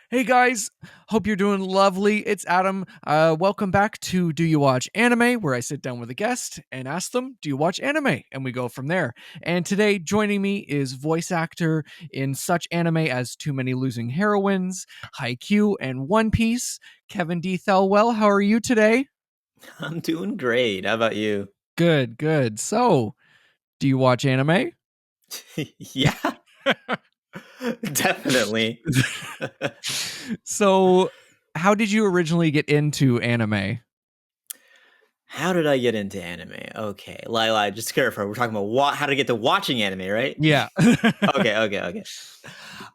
Hey guys, hope you're doing lovely. It's Adam. Welcome back to Do You Watch Anime, where I sit down with a guest and ask them, Do you watch anime? And we go from there. And today, joining me is voice actor in such anime as Too Many Losing Heroines, Haikyuu, and One Piece, Kevin D Thelwell. How are you today? I'm doing great. How about you? Good, good. So, do you watch anime? Yeah, definitely. So, how did you originally get into anime? How did I get into anime? Okay, just to clarify, we're talking about how to get to watching anime, right? Yeah. Okay.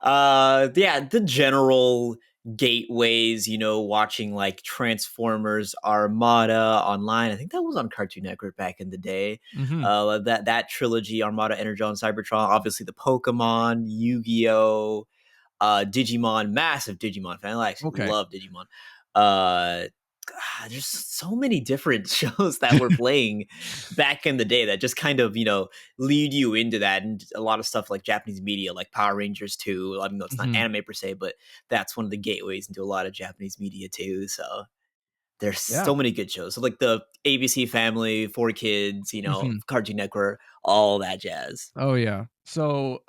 Yeah, the general gateways, watching like Transformers Armada online. I think that was on Cartoon Network back in the day. Hmm. That trilogy, Armada, Energon, Cybertron, obviously the Pokemon, Yu-Gi-Oh, Digimon, massive Digimon fan. I actually Okay. love Digimon. Uh, there's so many different shows that were playing back in the day that just kind of lead you into that, and a lot of stuff like Japanese media, like Power Rangers too. I know it's not Hmm. anime per se, but that's one of the gateways into a lot of Japanese media too. So there's Yeah. so many good shows. So like the ABC Family, Four Kids, Hmm. Cartoon Network, all that jazz. Oh yeah. So,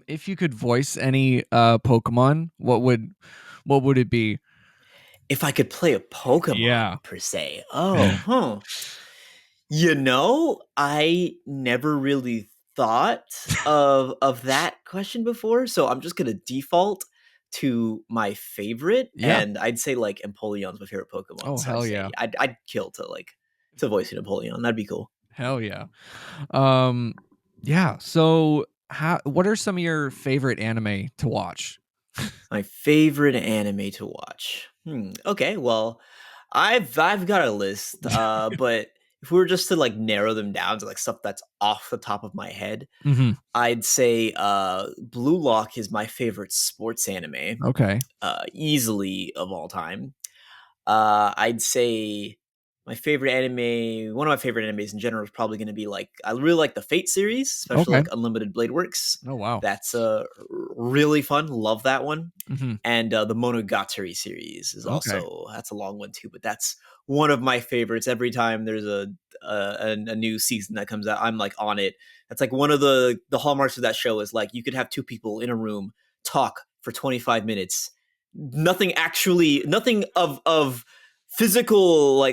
if you could voice any Pokemon, what would it be? If I could play a Yeah. Pokemon per se, I never really thought of that question before, so I'm just gonna default to my favorite, Yeah. and I'd say like Empoleon's my favorite Pokemon. Oh So I'd hell say yeah. I'd kill to voice an Empoleon. That'd be cool. Hell yeah. Um yeah, so how what are some of your favorite anime to watch? My favorite anime to watch. Okay, well, I've got a list, but if we were just to like narrow them down to like stuff that's off the top of my head, Mhm. I'd say Blue Lock is my favorite sports anime, Okay. easily of all time. I'd say one of my favorite animes in general is probably going to be like I really like the Fate series, especially Okay. like Unlimited Blade Works. Oh wow. That's really fun. Love that one. Mhm. And the Monogatari series is Okay. also that's a long one too, but that's one of my favorites. Every time there's a new season that comes out, I'm like on it. That's like one of the hallmarks of that show is like you could have two people in a room talk for 25 minutes, nothing of physical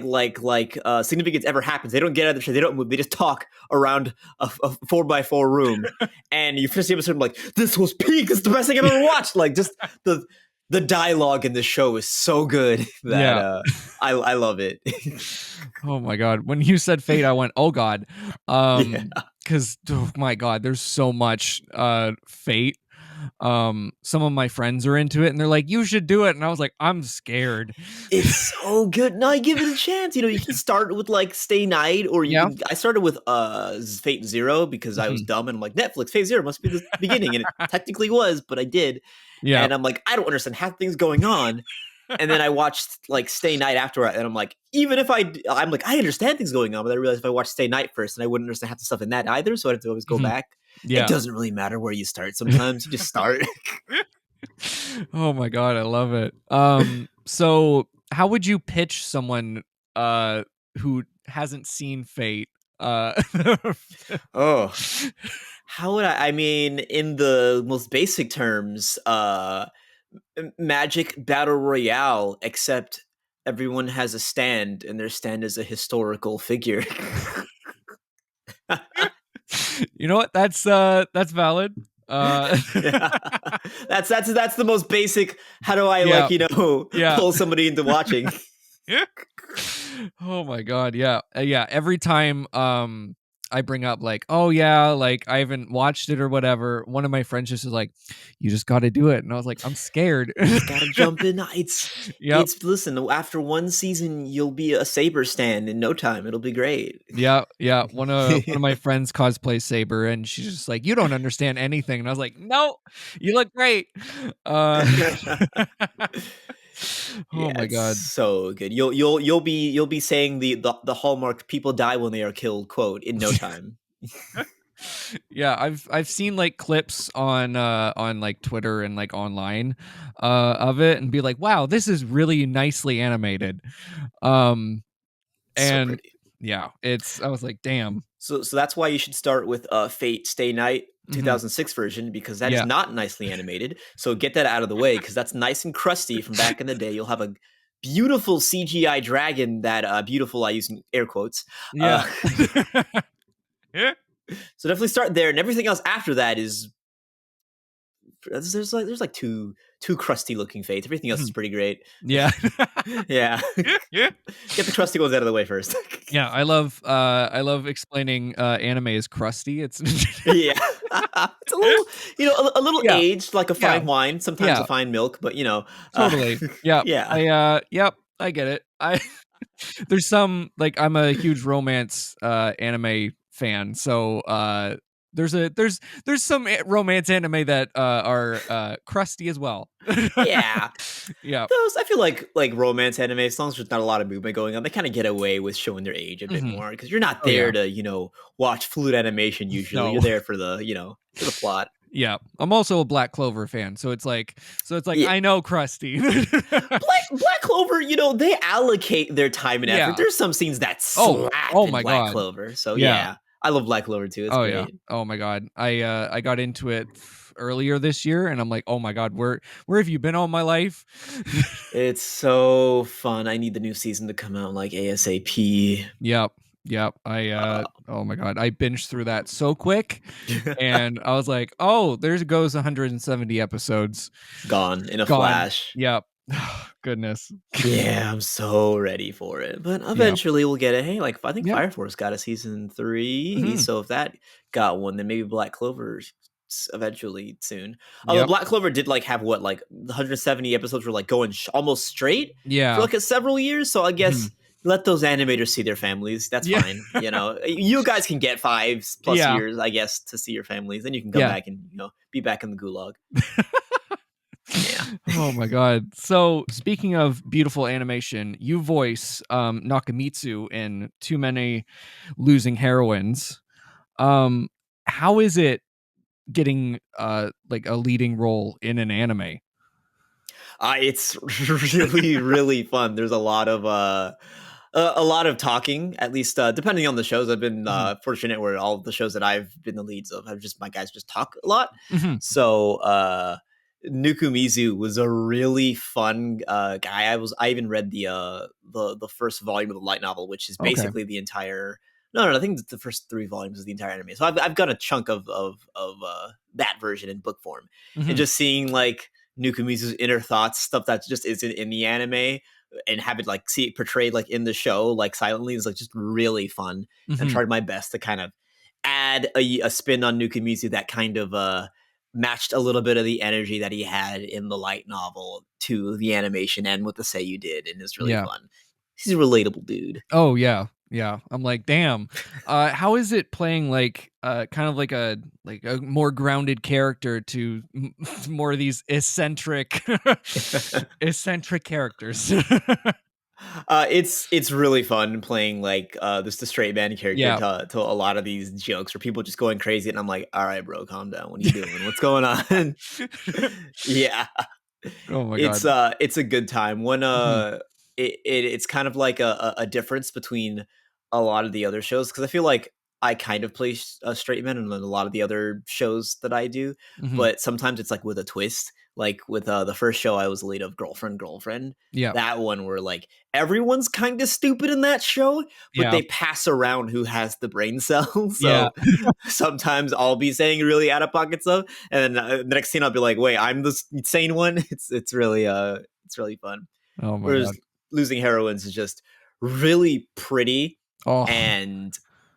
significance ever happens. They don't get out of the chair, they don't move, they just talk around a 4x4 room, and you finish the episode like, this was peak, it's the best thing I've ever watched. Like just the dialogue in this show is so good that Yeah. I love it. Oh my god. When you said Fate, I went, "Oh god." Yeah. Cuz oh my god, there's so much Fate. Some of my friends are into it and they're like, "You should do it." And I was like, "I'm scared." It's so good. No, I give it a chance. You can start with like Stay Night, or you Yeah. can. I started with Fate Zero because I was Mhm. dumb and I'm like, Netflix Fate Zero must be the beginning, and it technically was, but I did, Yeah. and I'm like, I don't understand half things going on, and then I watched like Stay Night after, and I'm like, even if I'm like, I understand things going on, but I realized if I watched Stay Night first, and I wouldn't understand half the stuff in that either, so I'd have to always go Mhm. back. It Yeah. doesn't really matter where you start. Sometimes you just start. Oh my god, I love it. So how would you pitch someone who hasn't seen Fate? Oh, how would I mean, in the most basic terms, Magic Battle Royale, except everyone has a stand, and their stand is a historical figure. You know what? That's valid. Uh Yeah. That's the most basic. How do I yeah, yeah. pull somebody into watching? Oh my god, yeah. Yeah, every time I bring up like, "Oh yeah, like I haven't watched it or whatever." One of my friends just is like, "You just got to do it." And I was like, "I'm scared." You just gotta jump in. Yep. It's listen. After one season, you'll be a saber stand in no time. It'll be great. Yeah, yeah. One of my friends cosplays Saber, and she's just like, "You don't understand anything." And I was like, "No, you look great." Uh, oh Yeah, my it's god. so good. You'll be saying the hallmark "people die when they are killed" quote in no time. Yeah, I've seen like clips on like Twitter and like online of it and be like, wow, this is really nicely animated. Um So and pretty. yeah, it's I was like, damn. So that's why you should start with Fate Stay Night Hmm. 2006 version, because that is Yeah. not nicely animated. So get that out of the way, because that's nice and crusty from back in the day. You'll have a beautiful CGI dragon that beautiful I use in air quotes. Uh, Yeah. Yeah. so definitely start there, and everything else after that is there's like two crusty looking Fates. Everything else is Mhm. pretty great. Yeah. Yeah. Yeah. Yeah. Get the crusty ones out of the way first. Yeah, I love explaining anime as crusty. It's Yeah. It's a little, a little yeah, aged like a yeah, fine wine, sometimes a yeah, fine milk, but totally. Yeah. yeah. Yep, I get it. I there's some like I'm a huge romance anime fan, so there's some romance anime that are crusty as well. Yeah. Yeah. Those I feel like romance anime, as long as there's not a lot of movement going on, they kind of get away with showing their age a bit Hmm. more because you're not Oh yeah. there to, watch fluid animation usually. You're No. there for for the plot. Yeah. I'm also a Black Clover fan, so it's like Yeah. I know crusty. Black Clover, they allocate their time and effort. Yeah. There's some scenes that Oh. slap Oh in my Black god. Clover. So Yeah. yeah, I love Black Clover too. It's Oh yeah. great. Oh my god. I got into it earlier this year and I'm like, "Oh my god, where have you been all my life?" It's so fun. I need the new season to come out like ASAP. Yep. Yep. Oh my god. I binged through that so quick and I was like, "Oh, there goes 170 episodes Gone in a gone." flash. Yep. Goodness. Yeah, I'm so ready for it. But Yeah. eventually we'll get it. Hey, like I think Yep. Fire Force got a season 3. Mhm. So if that got one, then maybe Black Clover eventually soon. Although Yep. Black Clover did like have what like 170 episodes were like going almost straight for Yeah. like several years. So I guess Mhm. let those animators see their families. That's Yeah. fine. You guys can get 5+ Yeah. years, I guess, to see your families. Then you can come Yeah. back and be back in the gulag. Yeah. Oh my god. So speaking of beautiful animation, you voice Nakamitsu in Too Many Losing Heroines. Um how is it getting like a leading role in an anime? It's really, really fun. There's a lot of talking, at least depending on the shows. I've been Mhm. fortunate where all of the shows that I've been the leads of have just my guys just talk a lot. Mhm. So Nukumizu was a really fun guy. I even read the first volume of the light novel, which is Okay. basically the entire. No, I think the first 3 volumes is the entire anime. So I've got a chunk of that version in book form, and Mhm. just seeing like Nukumizu's inner thoughts, stuff that just isn't in the anime, and have it like see it portrayed like in the show, like silently, is like just really fun. And Mhm. tried my best to kind of add a spin on Nukumizu that kind of matched a little bit of the energy that he had in the light novel to the animation and what the say you did, and it's really Yeah. fun. He's a relatable dude. Oh yeah. Yeah. I'm like, "Damn. How is it playing like kind of like a more grounded character to more of these eccentric eccentric characters?" It's really fun playing like this the straight man character Yeah. to a lot of these jokes where people just going crazy, and I'm like, all right, bro, calm down. What are you doing? What's going on? Yeah, Oh my god. it's a good time when Mhm. it's kind of like a difference between a lot of the other shows, because I feel like I kind of play straight men in a lot of the other shows that I do, Mhm. but sometimes it's like with a twist. Like with the first show I was the lead of, girlfriend, Yeah. that one where like everyone's kind of stupid in that show, but Yeah. they pass around who has the brain cells. Yeah. So sometimes I'll be saying really out of pocket stuff, and then the next scene I'll be like, "Wait, I'm the sane one." It's really fun. Oh my Whereas god. Losing Heroines is just really pretty, Oh, and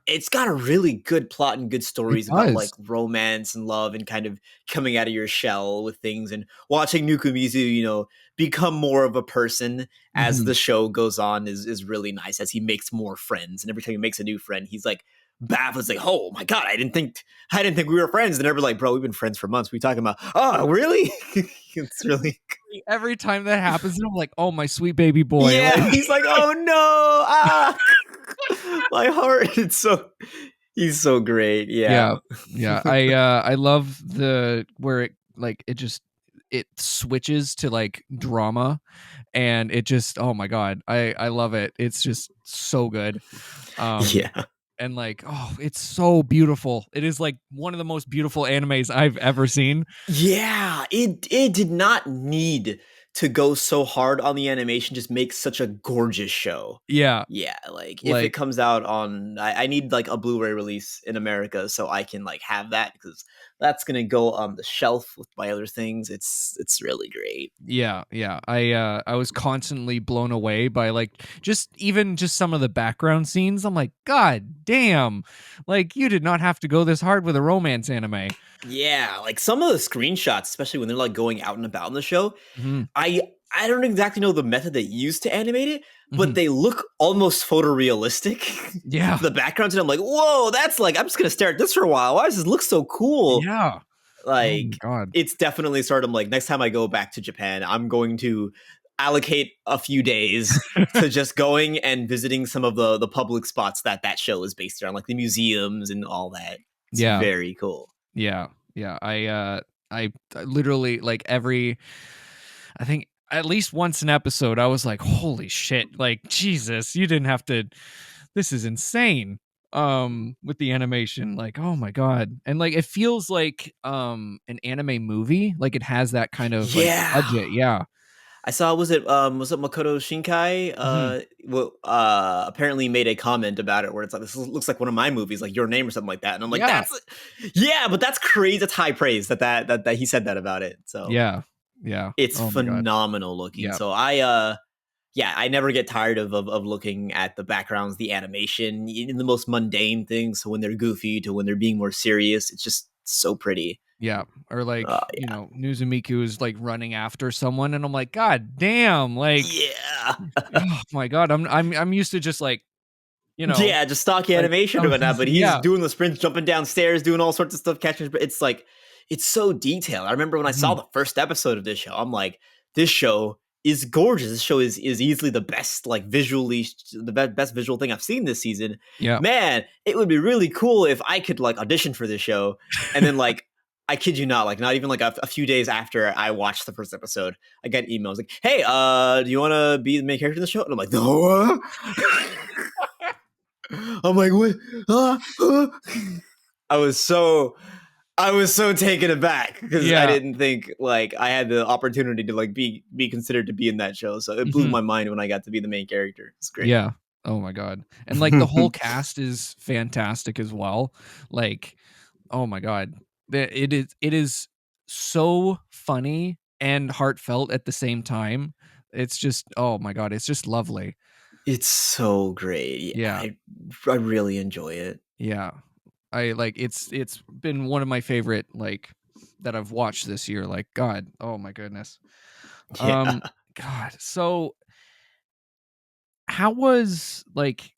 it's got a really good plot and good it stories about like does. romance and love and kind of coming out of your shell with things, and watching Nukumizu, become more of a person as Mhm. the show goes on is really nice, as he makes more friends, and every time he makes a new friend, he's like baffled. It's like, oh my god, I didn't think we were friends. And they're like, bro, we've been friends for months. What are you talking about? Oh, really? It's really Every time that happens, I'm like, "Oh, my sweet baby boy." yeah. Like He's like, oh no, ah, my heart. It's so He's so great. Yeah. Yeah. Yeah. I love the where it just it switches to like drama, and it just, oh my god, I love it. It's just so good. Um Yeah. and like, oh, it's so beautiful. It is like one of the most beautiful animes I've ever seen. Yeah, it did not need to go so hard on the animation, just make such a gorgeous show. Yeah. Yeah, like if it Like, comes out on I need like a Blu-ray release in America so I can like have that because that's gonna go on the shelf with my other things. It's really great. yeah, yeah. I was constantly blown away by like just some of the background scenes. I'm like, god damn. Like, you did not have to go this hard with a romance anime. Yeah, like some of the screenshots, especially when they're like going out and about in the show, Mhm. I I don't exactly know the method they used to animate it, but Mhm. they look almost photorealistic. Yeah. The backgrounds, and I'm like, whoa, that's like I'm just gonna stare at this for a while. Why does this look so cool? Yeah. Oh my Like, god. it's definitely sort of like next time I go back to Japan, I'm going to allocate a few days to just going and visiting some of the public spots that that show is based around, like the museums and all that. It's Yeah. very cool. Yeah. Yeah. I literally like I think at least once an episode I was like, holy shit, like Jesus, you didn't have to, this is insane. With the animation, like, oh my god. And like it feels like an anime movie. Like it has that kind of like Yeah. budget. Yeah. I saw was it Makoto Shinkai Hmm. apparently made a comment about it where it's like this looks like one of my movies, like Your Name or something like that. And I'm like, Yeah. that's yeah, but that's crazy. That's high praise that he said that about it. So Yeah. Yeah. it's Oh my god. phenomenal looking. Yeah. So yeah, I never get tired of looking at the backgrounds, the animation, in the most mundane things. So when they're goofy to when they're being more serious, it's just so pretty. Yeah. Or like, Yeah. Nuzumiku is like running after someone and I'm like, god damn, like, Yeah. oh my god, I'm used to just like, you know, Yeah, just stocky like, animation or whatnot, but he's yeah. doing the sprints, jumping downstairs, doing all sorts of stuff, catching. It's like it's so detailed. I remember when I saw Mhm. the first episode of this show, I'm like, this show is gorgeous. This show is easily the best, like visually, best visual thing I've seen this season. Yeah. Man, it would be really cool if I could like audition for this show, and then like. I kid you not, like not even like a few days after I watched the first episode, I got emails like, "Hey, do you want to be the main character in the show?" And I'm like, "No." I'm like, what? I was so I was so taken aback because I Yeah. didn't think like I had the opportunity to like be considered to be in that show. So it blew Mhm. my mind when I got to be the main character. It's great. Yeah. Oh my god. And like the whole cast is fantastic as well. Like, oh my god. It is so funny and heartfelt at the same time. It's just, oh my god, it's just lovely. It's so great. Yeah, Yeah. I really enjoy it. Yeah. I like it's been one of my favorite like that I've watched this year. Like, god, oh my goodness. Yeah. Um god. So how was like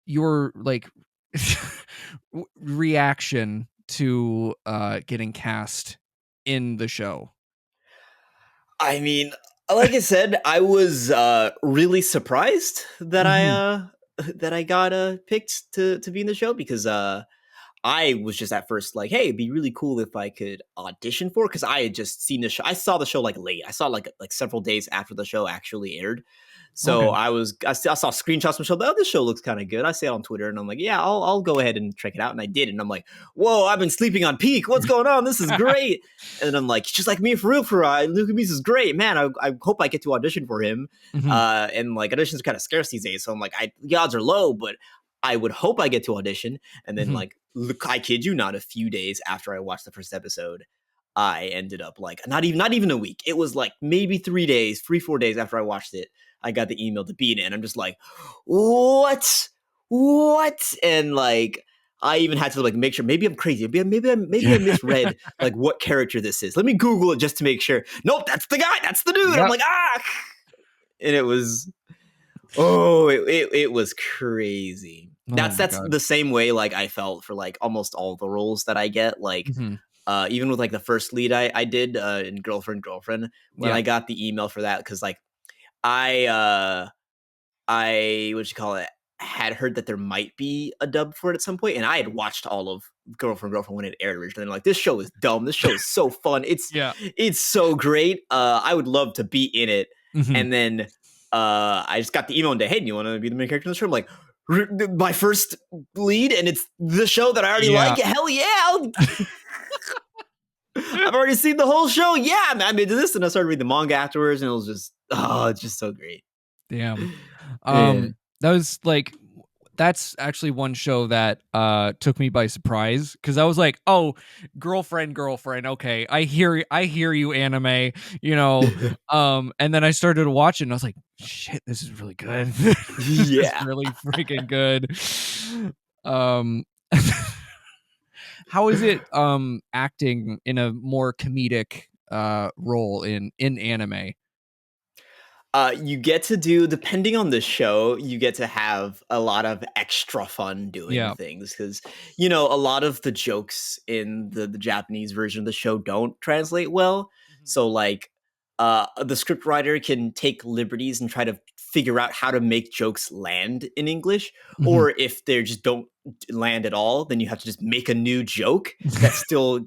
your like reaction to getting cast in the show? I mean, like I said, I was really surprised that Mhm. that I got picked to be in the show because I was just at first like, hey, it'd be really cool if I could audition for it because I had just seen the show. I saw the show like late. I saw it like several days after the show actually aired. So Okay. I saw screenshots from the show. Oh, this show looks kind of good. I say it on Twitter, and I'm like, yeah, I'll go ahead and check it out. And I did, and I'm like, whoa, I've been sleeping on Peak. What's going on? This is great. And then I'm like, just like me for real, for Luke Beast is great, man. I hope I get to audition for him. Mhm. And like auditions are kind of scarce these days, so I'm like, the odds are low, but I would hope I get to audition. And then Mhm. like, look, I kid you not, a few days after I watched the first episode, I ended up like not even a week. It was like maybe 3 days, 4 days after I watched it. I got the email to be in it, and I'm just like, what? What? And like, I even had to like make sure. Maybe I'm crazy. Maybe I misread like what character this is. Let me Google it just to make sure. Nope, that's the guy. That's the dude. I'm Yep. like, ah. And it was it was crazy. Oh my That's god. the same way like I felt for like almost all the roles that I get. Like Mhm. even with like the first lead I did in Girlfriend when Yeah. I got the email for that because like I what you call it? had heard that there might be a dub for it at some point, and I had watched all of Girlfriend when it aired originally. And like, this show is dumb. This show is so fun. Yeah. It's so great. I would love to be in it. Mhm. And then I just got the email and day, hey, do you want to be the main character in the show? I'm like, my first lead, and it's the show that I already like. Hell yeah! I've already seen the whole show. Yeah, I'm into this, and I started reading the manga afterwards, and it was just, it's just so great. Damn. Yeah. That was like, that's actually one show that took me by surprise, because I was like, oh, girlfriend, okay, I hear you, anime, you know. And then I started watching and I was like, shit, this is really good. This is Yeah. really freaking good. How is it acting in a more comedic role in anime? You get to do, depending on the show, you get to have a lot of extra fun doing Yeah. things, because you know a lot of the jokes in the Japanese version of the show don't translate well. So like the script writer can take liberties and try to figure out how to make jokes land in English, Mhm. or if they just don't land at all, then you have to just make a new joke that still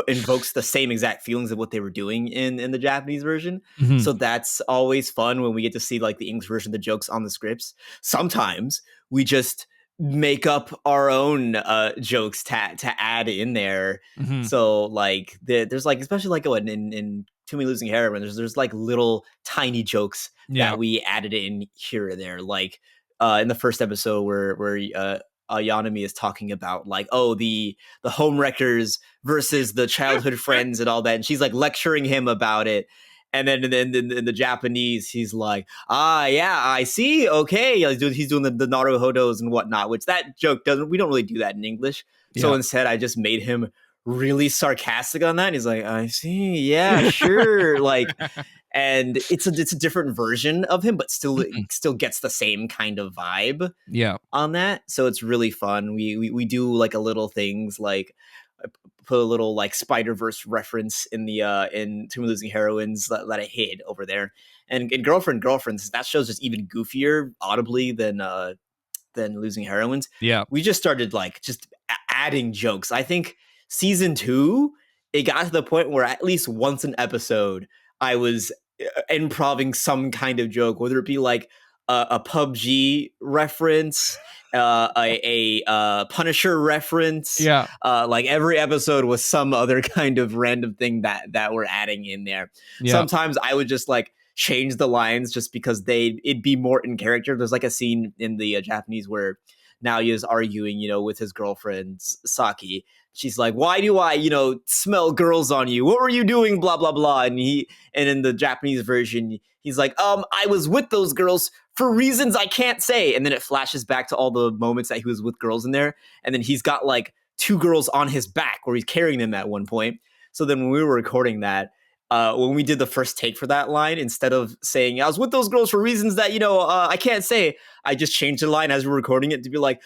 invokes the same exact feelings of what they were doing in the Japanese version. Mhm. So that's always fun when we get to see like the English version of the jokes on the scripts. Sometimes we just make up our own jokes to add in there. Mhm. So like there's like, especially like in Too Many Losing Heroin, there's like little tiny jokes Yeah. that we added in here or there. Like in the first episode where Yanami is talking about like, oh, the homewreckers versus the childhood friends and all that, and she's like lecturing him about it. And then in the Japanese, he's like, yeah, I see. Okay, he's doing the Naruhodos and whatnot, which that joke doesn't. We don't really do that in English. So Yeah. instead, I just made him really sarcastic on that. And he's like, I see. Yeah, sure. Like, and it's a different version of him, but still Mhm. still gets the same kind of vibe Yeah. on that. So it's really fun. We do like a little things like put a little like Spider-Verse reference in the in Tomb of Losing Heroines that I hid over there. And in Girlfriends, that show's just even goofier audibly than Losing Heroines. Yeah. We just started like just adding jokes. I think season 2, it got to the point where at least once an episode I was improving some kind of joke, whether it be like a PUBG reference, a Punisher reference. Yeah. Like every episode was some other kind of random thing that we're adding in there. Yeah. Sometimes I would just like change the lines just because it'd be more in character. There's like a scene in the Japanese where Naoya is arguing, with his girlfriend Saki. She's like, "Why do I, smell girls on you? What were you doing? Blah blah blah." And in the Japanese version, he's like, I was with those girls for reasons I can't say." And then it flashes back to all the moments that he was with girls in there. And then he's got like 2 girls on his back where he's carrying them at one point. So then when we were recording that, when we did the first take for that line, instead of saying I was with those girls for reasons that I can't say, I just changed the line as we were recording it to be like,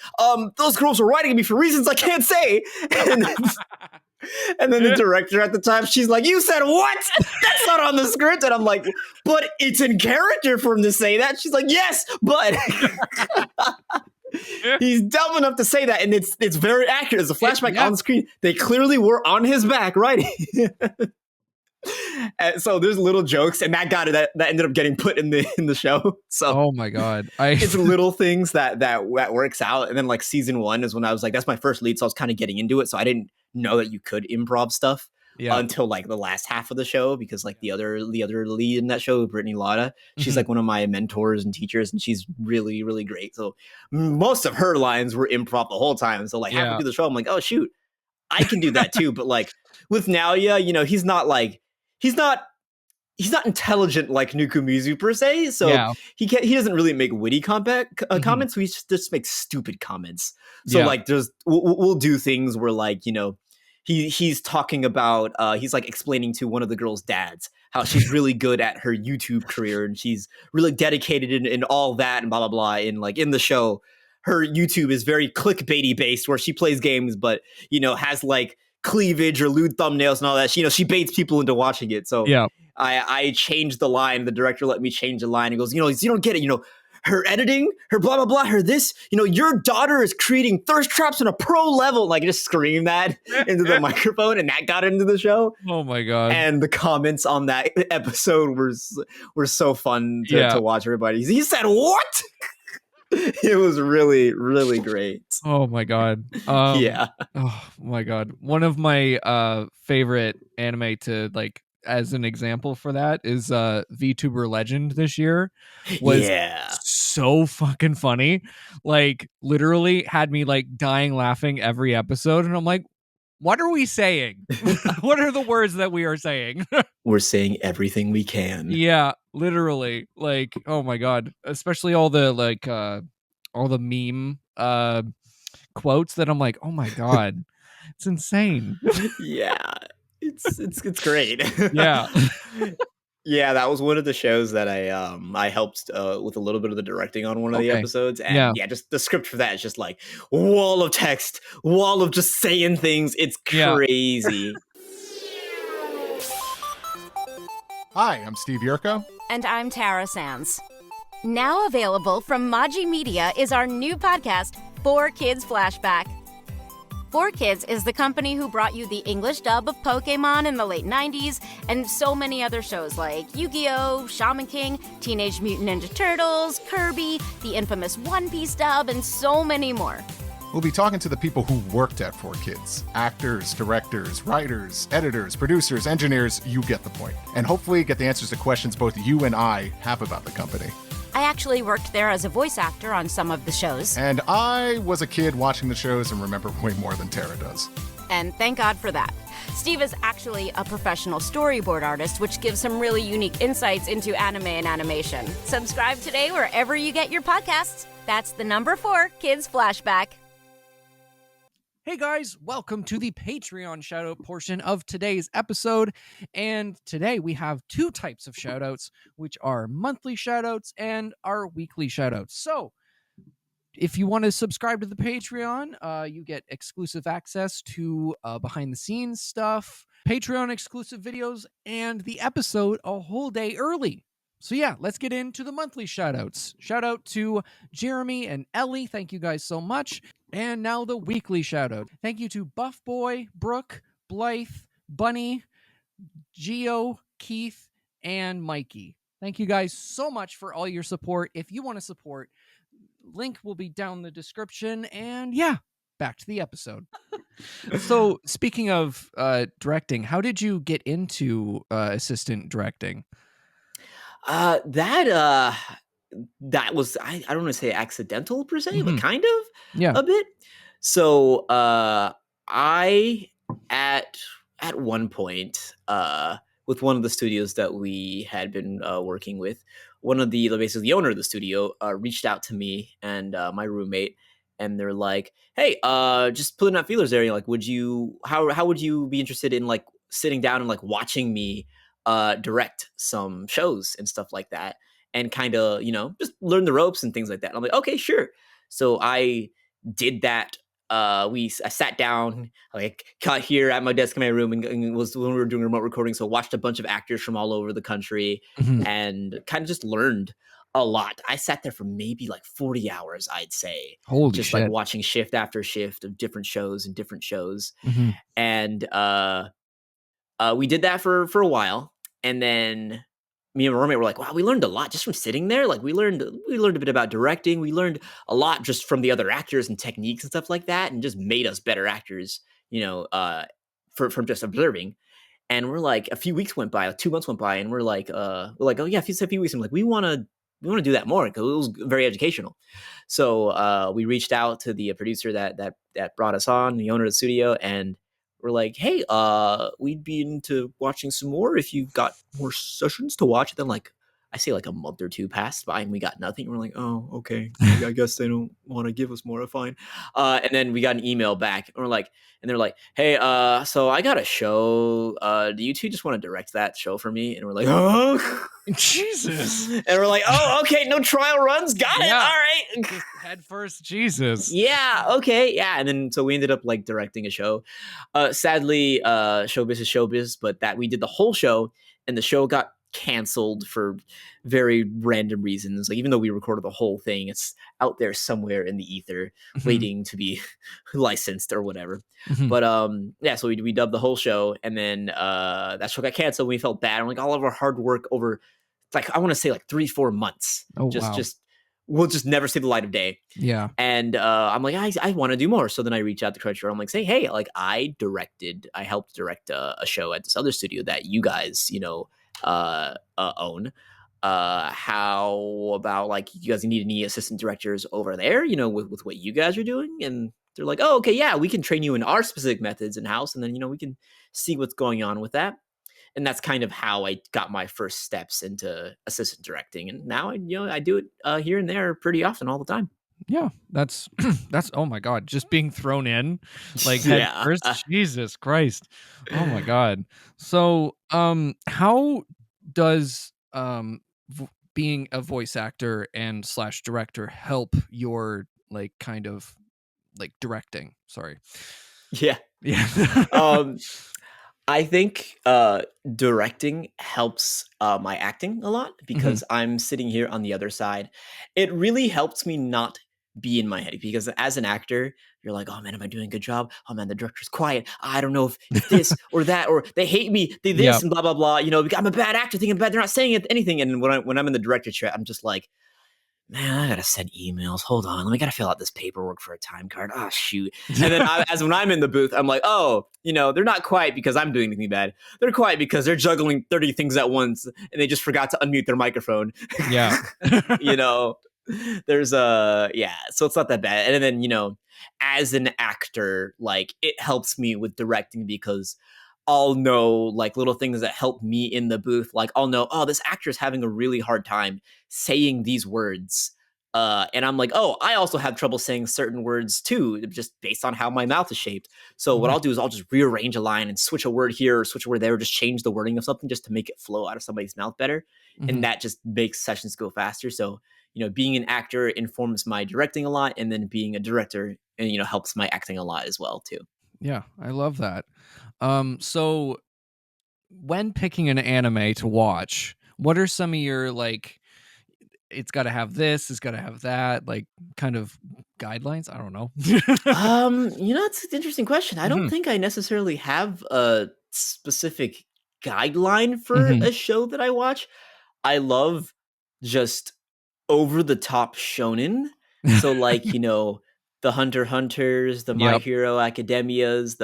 those girls were writing me for reasons I can't say. And then the director at the time, she's like, "You said what? That's not on the script." And I'm like, "But it's in character for him to say that." She's like, "Yes, but." He's dumb enough to say that, and it's very accurate. As a flashback on the screen, they clearly were on his back, right? And so there's little jokes, and that ended up getting put in the show. So oh my god, it's little things that works out. And then like season 1 is when I was like, that's my first lead, so I was kind of getting into it. So I didn't know that you could improv stuff until like the last half of the show, because like the other lead in that show, Brittany Lotta, she's like one of my mentors and teachers, and she's really really great. So most of her lines were improv the whole time. So like halfway through the show, I'm like, oh shoot, I can do that too. But like with Naoya, he's not intelligent like Nukumizu per se, so he doesn't really make witty comments. So he just makes stupid comments. So like we'll do things where like he's talking about he's like explaining to one of the girls' dads how she's really good at her YouTube career and she's really dedicated in all that and blah blah blah. And like in the show, her YouTube is very clickbaity based, where she plays games but has like cleavage or lewd thumbnails and all that. She baits people into watching it. So I changed the line. The director let me change the line. He goes, you don't get it. her editing, her blah blah blah, her this. Your daughter is creating thirst traps on a pro level. Like, just scream that into the microphone, and that got into the show. Oh my god! And the comments on that episode were so fun to watch. Everybody, he said what? It was really, really great. Oh my god. Yeah. Oh my god. One of my favorite anime to like as an example for that is VTuber Legend this year was so fucking funny. Like, literally had me like dying laughing every episode, and I'm like, what are we saying? What are the words that we are saying? We're saying everything we can. Yeah, literally. Like, oh my god. Especially all the like all the meme quotes that I'm like, oh my god. It's insane. Yeah. It's great. Yeah. Yeah, that was one of the shows that I helped with a little bit of the directing on one of the episodes. And yeah, just the script for that is just like wall of text, wall of just saying things. It's crazy. Hi, I'm Steve Yurko. And I'm Tara Sands. Now available from Maji Media is our new podcast, 4Kids Flashback. 4Kids is the company who brought you the English dub of Pokemon in the late 90s and so many other shows like Yu-Gi-Oh!, Shaman King, Teenage Mutant Ninja Turtles, Kirby, the infamous One Piece dub, and so many more. We'll be talking to the people who worked at 4Kids. Actors, directors, writers, editors, producers, engineers, you get the point. And hopefully get the answers to questions both you and I have about the company. I actually worked there as a voice actor on some of the shows. And I was a kid watching the shows and remember way more than Tara does. And thank God for that. Steve is actually a professional storyboard artist, which gives some really unique insights into anime and animation. Subscribe today wherever you get your podcasts. That's the number 4 Kids Flashback. Hey guys, welcome to the Patreon shoutout portion of today's episode. And today we have 2 types of shoutouts, which are monthly shoutouts and our weekly shoutouts. So if you want to subscribe to the Patreon, you get exclusive access to behind the scenes stuff, Patreon exclusive videos, and the episode a whole day early. So yeah, let's get into the monthly shoutouts. Shout out to Jeremy and Ellie. Thank you guys so much. And now the weekly shoutout. Thank you to Buff Boy, Brooke, Blythe, Bunny, Geo, Keith, and Mikey. Thank you guys so much for all your support. If you want to support, link will be down the description. And yeah, back to the episode. So speaking of directing, how did you get into assistant directing? That was I don't want to say accidental per se, but kind of a bit. So I at one point with one of the studios that we had been working with, one of basically the owner of the studio reached out to me and my roommate, and they're like, hey, just putting out feelers there, like, how would you be interested in like sitting down and like watching me direct some shows and stuff like that, and kind of, just learn the ropes and things like that. And I'm like, okay, sure. So I did that. I sat down, like, got here at my desk in my room, and was when we were doing remote recording. So watched a bunch of actors from all over the country and kind of just learned a lot. I sat there for maybe like 40 hours, I'd say. Holy just shit. Like watching shift after shift of different shows. And we did that for a while. And then me and my roommate were like, wow, we learned a lot just from sitting there. Like, we learned a bit about directing. We learned a lot just from the other actors and techniques and stuff like that, and just made us better actors, from just observing. And we're like, a few weeks went by, like 2 months went by, and we're like, oh yeah, a few weeks. I'm like, we want to do that more, because it was very educational. So we reached out to the producer that brought us on, the owner of the studio, and we're like, hey, we'd be into watching some more if you've got more sessions to watch. Then, like, I say like a month or two passed by and we got nothing. We're like, oh, okay. I guess they don't want to give us more. Fine. And then we got an email back, and they're like, hey, so I got a show. Do you two just want to direct that show for me? And we're like, oh, Jesus. And we're like, oh, okay, no trial runs. Got it. All right. Head first, Jesus. Yeah. Okay. Yeah. And then so we ended up like directing a show. Sadly, showbiz is showbiz, but that we did the whole show, and the show got canceled for very random reasons. Like even though we recorded the whole thing, it's out there somewhere in the ether waiting to be licensed or whatever. But yeah, so we dubbed the whole show, and then that show got canceled. We felt bad. And like all of our hard work over, like I want to say like 3-4 months, just we'll just never see the light of day. Yeah. And I'm like, I want to do more. So then I reach out to Crunchyroll. I'm like, say, hey, like I helped direct a show at this other studio that you guys, own. How about like you guys need any assistant directors over there, with what you guys are doing? And they're like, oh, okay, yeah, we can train you in our specific methods in house, and then we can see what's going on with that. And that's kind of how I got my first steps into assistant directing. And now I do it here and there pretty often, all the time. Yeah, that's oh my god, just being thrown in like head first. Jesus Christ. Oh my god. So how does being a voice actor and / director help your like kind of like directing? Sorry. Yeah. I think directing helps my acting a lot because I'm sitting here on the other side. It really helps me not be in my head, because as an actor, you're like, oh man, am I doing a good job? Oh man, the director's quiet. I don't know if this or that, or they hate me, they this and blah, blah, blah. I'm a bad actor thinking bad. They're not saying anything. And when I'm in the director chair, I'm just like, man, I gotta send emails. Hold on, I gotta fill out this paperwork for a time card. Oh shoot! And then when I'm in the booth, I'm like, oh, they're not quiet because I'm doing anything bad. They're quiet because they're juggling 30 things at once, and they just forgot to unmute their microphone. Yeah, there's so it's not that bad. And then as an actor, like it helps me with directing because I'll know like little things that help me in the booth. Like I'll know, oh, this actor is having a really hard time saying these words. And I'm like, oh, I also have trouble saying certain words too, just based on how my mouth is shaped. So what I'll do is I'll just rearrange a line and switch a word here or switch a word there, or just change the wording of something just to make it flow out of somebody's mouth better. And that just makes sessions go faster. So, being an actor informs my directing a lot, and then being a director, and helps my acting a lot as well too. Yeah, I love that. So when picking an anime to watch, what are some of your like, it's got to have this, it's got to have that, like kind of guidelines? I don't know. It's an interesting question. I don't think I necessarily have a specific guideline for a show that I watch. I love just over the top shonen. So like, the Hunter Hunters, the My Hero Academias,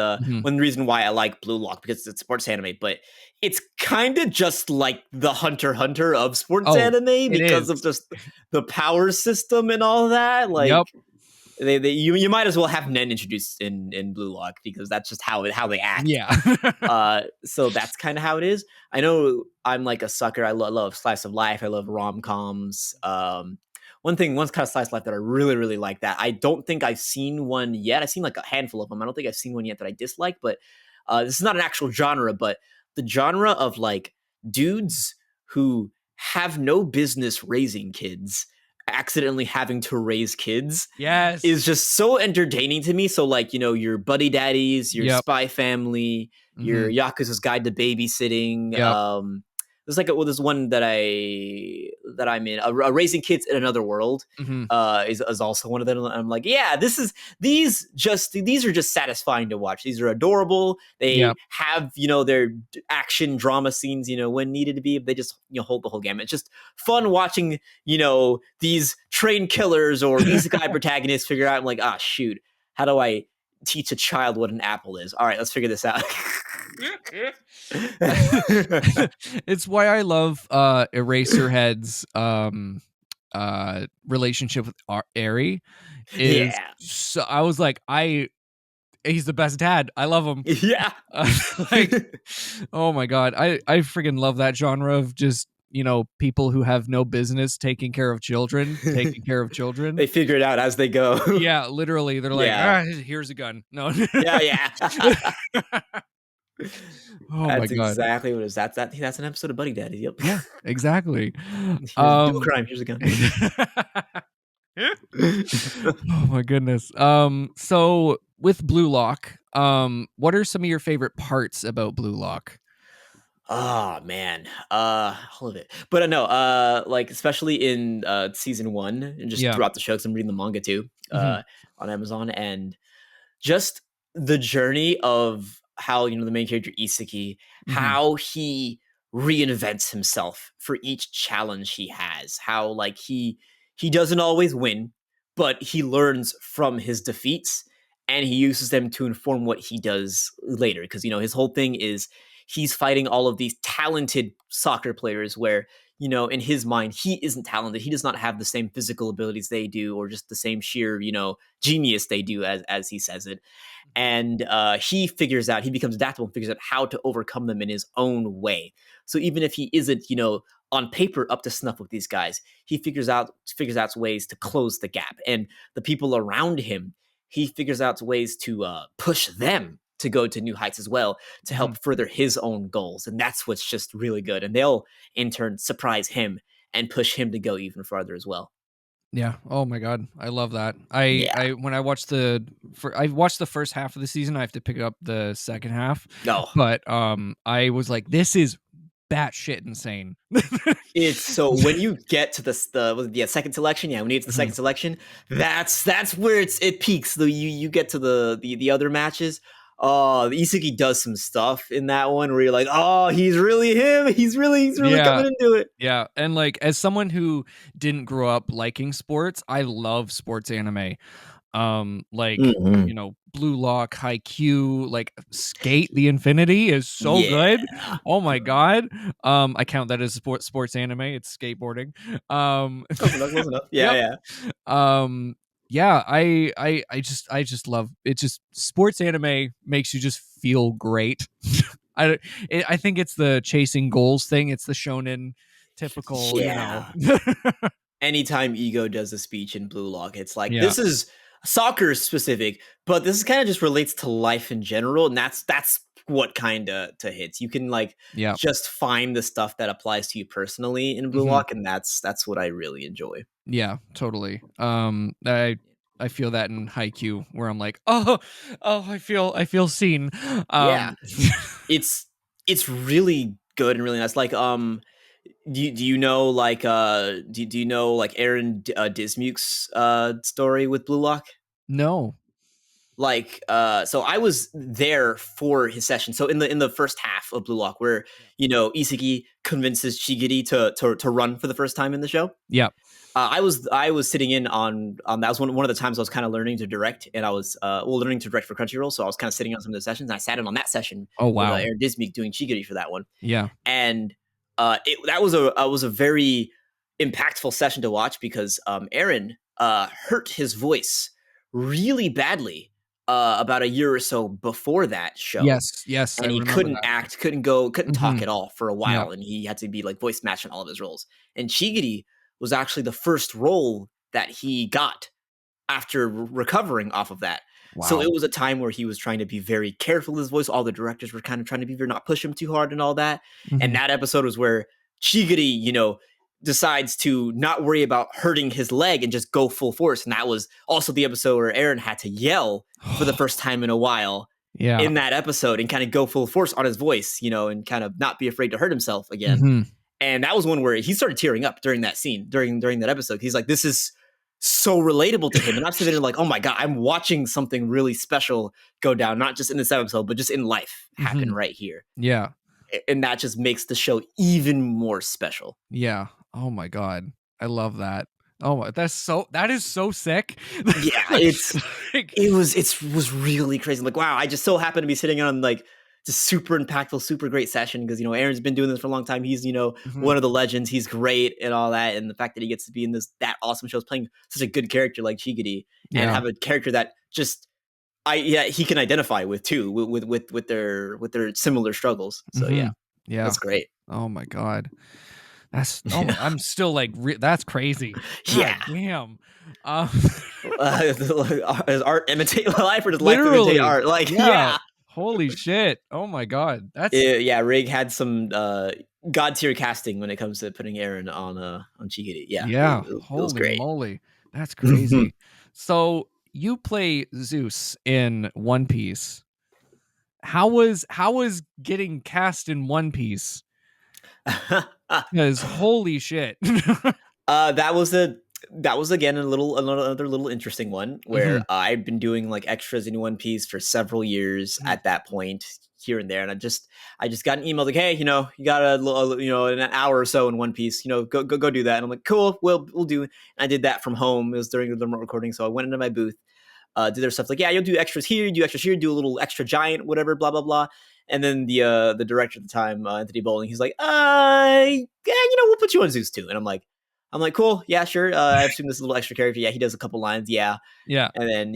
one reason why I like Blue Lock, because it's sports anime, but it's kind of just like the Hunter Hunter of sports anime because of just the power system and all that. Like you might as well have Nen introduced in Blue Lock, because that's just how they act. Yeah. So that's kind of how it is. I know I'm like a sucker. I love slice of life. I love rom-coms. One kind of slice of life that I really, really like, that I don't think I've seen one yet. I've seen like a handful of them. I don't think I've seen one yet that I dislike, but this is not an actual genre, but the genre of like dudes who have no business raising kids accidentally having to raise kids is just so entertaining to me. So like, your Buddy Daddies, your Spy Family, your Yakuza's Guide to Babysitting. There's one that I'm in, a Raising Kids in Another World, is also one of them. I'm like, yeah, these are just satisfying to watch. These are adorable. They have, their action drama scenes, when needed to be. They just, hold the whole gamut. It's just fun watching, these trained killers or isekai protagonists figure out, I'm like, shoot, how do I teach a child what an apple is? All right, let's figure this out. It's why I love Eraserhead's relationship with Eri. So I was like, he's the best dad. I love him. Yeah. Oh my god, I freaking love that genre of just people who have no business taking care of children. They figure it out as they go. Yeah, literally. They're like, here's a gun. No. Yeah. Oh that's my god! Exactly what it is. That's an episode of Buddy Daddy. Yep. Yeah, exactly. Do a crime. Here's a gun. Oh my goodness. So with Blue Lock, what are some of your favorite parts about Blue Lock? Oh man, all of it. But no, like especially in season 1 and just Yeah. throughout the show, because I'm reading the manga too, Mhm. on Amazon, and just the journey of how the main character Isaki, Mhm. how he reinvents himself for each challenge he has, how like he doesn't always win, but he learns from his defeats and he uses them to inform what he does later, because his whole thing is he's fighting all of these talented soccer players where in his mind he isn't talented, he does not have the same physical abilities they do, or just the same sheer genius they do, as he says it. And he becomes adaptable and figures out how to overcome them in his own way. So even if he isn't on paper up to snuff with these guys, he figures out ways to close the gap, and the people around him, he figures out ways to push them to go to new heights as well, to Mhm. help further his own goals. And that's what's just really good, and they'll in turn surprise him and push him to go even farther as well. Yeah. Oh my god, I love that. I Yeah. I when I watched I watched the first half of the season. I have to pick up the second half, No. but I was like, this is batshit insane. It's so when you get to the second selection, when you get to the Mhm. second selection, that's where it peaks. Though you get to the other matches. Oh, Isagi does some stuff in that one where you're like, oh, he's really him. He's really Yeah. coming into it. Yeah, and like as someone who didn't grow up liking sports, I love sports anime. Like, Mhm. Blue Lock, Haikyuu, like Skate the Infinity is so Yeah. good. Oh my god. I count that as sports anime. It's skateboarding. Close enough. Close enough. Yeah. Yep. Yeah. Yeah, I just love it. Just sports anime makes you just feel great. I think it's the chasing goals thing. It's the shonen typical. Yeah. Anytime Ego does a speech in Blue Lock, it's like Yeah. this is soccer specific, but this kind of just relates to life in general, and that's what kind of to hits. You can like Yeah. just find the stuff that applies to you personally in Blue Mhm. Lock, and that's what I really enjoy. Yeah, totally. I feel that in Haikyuu where I'm like, "Oh, I feel seen." Yeah, Um it's it's really good and really nice. Like, do you know like do you know like Aaron Dismuke's story with Blue Lock? No. Like so I was there for his session, so in the first half of Blue Lock, where Isagi convinces Shigiri to run for the first time in the show. Yeah. I was sitting in on that was one of the times I was kind of learning to direct, and I was learning to direct for Crunchyroll, so I was kind of sitting on some of the sessions, and I sat in on that session Oh, with wow. Aaron Dismuke doing Shigiri for that one. Yeah. And that was a very impactful session to watch, because Aaron hurt his voice really badly about a year or so before that show, Yes, yes, I and he remember couldn't that. act, couldn't talk Mhm. at all for a Yeah. while, and he had to be like voice matched in all of his roles. And Shigiri was actually the first role that he got after recovering off of that. So Wow. it was a time where he was trying to be very careful with his voice. All the directors were kind of trying to be very not push him too hard and all that. And Mhm. that episode was where Chigiri, decides to not worry about hurting his leg and just go full force. And that was also the episode where Aaron had to yell for the first time in a while Yeah. in that episode and kind of go full force on his voice, and kind of not be afraid to hurt himself again. Mhm. And that was one where he started tearing up during that scene, during that episode. He's like, this is so relatable to him. And I'm sitting there like, oh my God, I'm watching something really special go down, not just in this episode, but just in life happen Mhm. right here. Yeah. And that just makes the show even more special. Yeah. Oh my god. I love that. Oh, that is so sick. Yeah, Like, it was really crazy. Like, wow, I just so happened to be sitting on like just super impactful, super great session, because Aaron's been doing this for a long time. He's mhm. one of the legends. He's great and all that, and the fact that he gets to be in that awesome show, is playing such a good character like Chigiri, and Yeah. have a character that just he can identify with too, with their similar struggles. So yeah, Mhm. Yeah. that's great. Oh my god. I'm still like that's crazy. God Yeah. damn. Um, Does art imitate life, or does life imitate literally. art? Like, Yeah. yeah. Holy shit. Oh my god. Yeah, Rig had some god tier casting when it comes to putting Aaron on Chigiri. Yeah, Yeah, it was holy great. moly. That's crazy. So, you play Zeus in One Piece. How was getting cast in One Piece? Because holy shit. That was again another little interesting one where I've been doing like extras in One Piece for several years at that point here and there, and I just got an email like, hey, you got an hour or so in One Piece, go do that, and I'm like, cool, we'll do. And I did that from home. It was during the remote recording, so I went into my booth, did their stuff like, yeah, you'll do extras here, do a little extra giant, whatever, blah blah blah. And then the director at the time, Anthony Bowling, he's like, yeah, we'll put you on Zeus too. And I'm like, cool, yeah, sure. I assume this little extra character. Yeah, he does a couple lines. Yeah. And then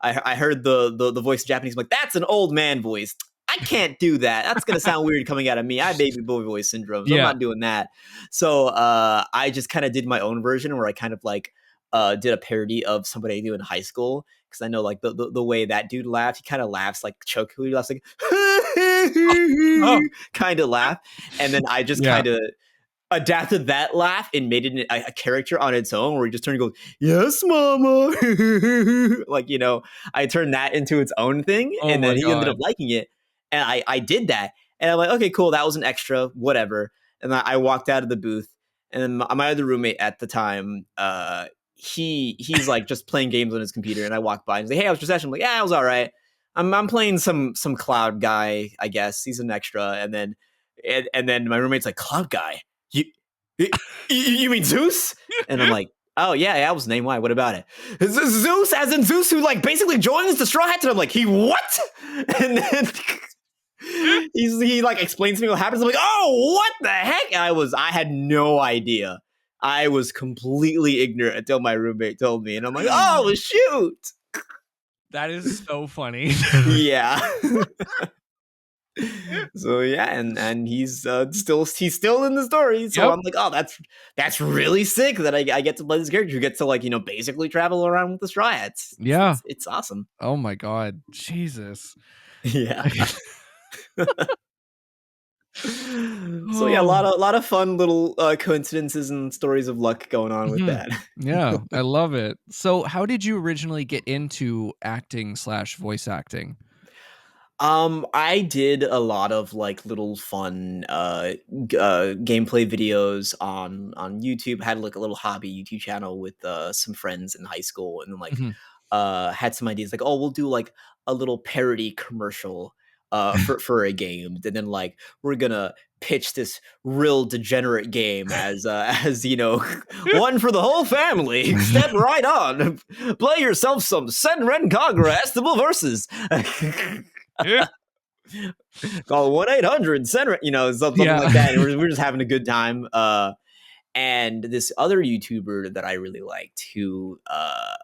I heard the voice in Japanese. I'm like, that's an old man voice. I can't do that. That's gonna sound weird coming out of me. I have baby boy voice syndrome, so I'm not doing that. So I just kind of did my own version where I kind of like did a parody of somebody I knew in high school, because I know like the way that dude laughed. He kind of laughs like choke. He laughs like kind of laugh, and then I just kind of adapted that laugh and made it a character on its own, where he just turned and goes, yes, mama. Like, I turned that into its own thing, and then he ended up liking it. And I did that. And I'm like, okay, cool. That was an extra, whatever. And I walked out of the booth, and then my other roommate at the time, he's like just playing games on his computer. And I walked by and he's like, hey, I was just session. I'm like, yeah, I was all right. I'm playing some cloud guy, I guess. He's an extra. And then my roommate's like, cloud guy? You mean Zeus? And I'm like, oh yeah, that was the name. Why? What about it? Zeus, as in Zeus, who like basically joins the Straw Hats. And I'm like, he what? And then he like explains to me what happens. I'm like, oh, what the heck? I had no idea. I was completely ignorant until my roommate told me, and I'm like, oh shoot. That is so funny. Yeah. So yeah, and he's still in the story. So I'm like, oh, that's really sick that I get to play this character who gets to like basically travel around with the Straw Hats. It's awesome. Oh my god, Jesus. Yeah. So yeah, a lot of fun little coincidences and stories of luck going on with that. Yeah, I love it. So how did you originally get into acting / voice acting? I did a lot of like little fun gameplay videos on YouTube. Had like a little hobby YouTube channel with some friends in high school, and then like had some ideas like, oh, we'll do like a little parody commercial for a game, and then like we're gonna pitch this real degenerate game as one for the whole family. Step right on, play yourself some Senran Kagura Estival versus. Call 1-800 Senran, something like that. And we're just having a good time. And this other YouTuber that I really liked, who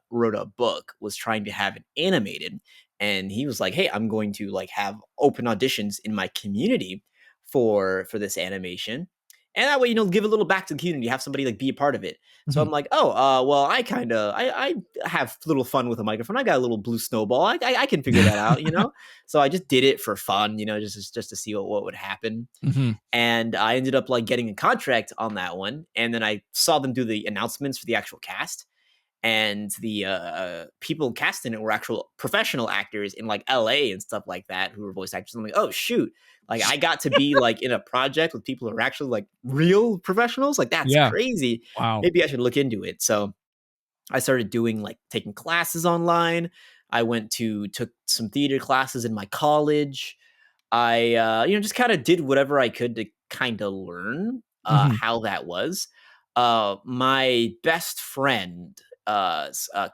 wrote a book, was trying to have it animated. And he was like, hey, I'm going to like have open auditions in my community for this animation. And that way, give a little back to the community, have somebody like be a part of it. So I'm like, oh, well, I have a little fun with a microphone. I got a little blue snowball. I can figure that out, So I just did it for fun, just to see what would happen. And I ended up like getting a contract on that one. And then I saw them do the announcements for the actual cast. And the people casting it were actual professional actors in like LA and stuff like that, who were voice actors. I'm like, oh shoot. Like I got to be like in a project with people who are actually like real professionals. Like that's crazy. Wow. Maybe I should look into it. So I started taking classes online. I took some theater classes in my college. I, just kind of did whatever I could to kind of learn how that was. My best friend,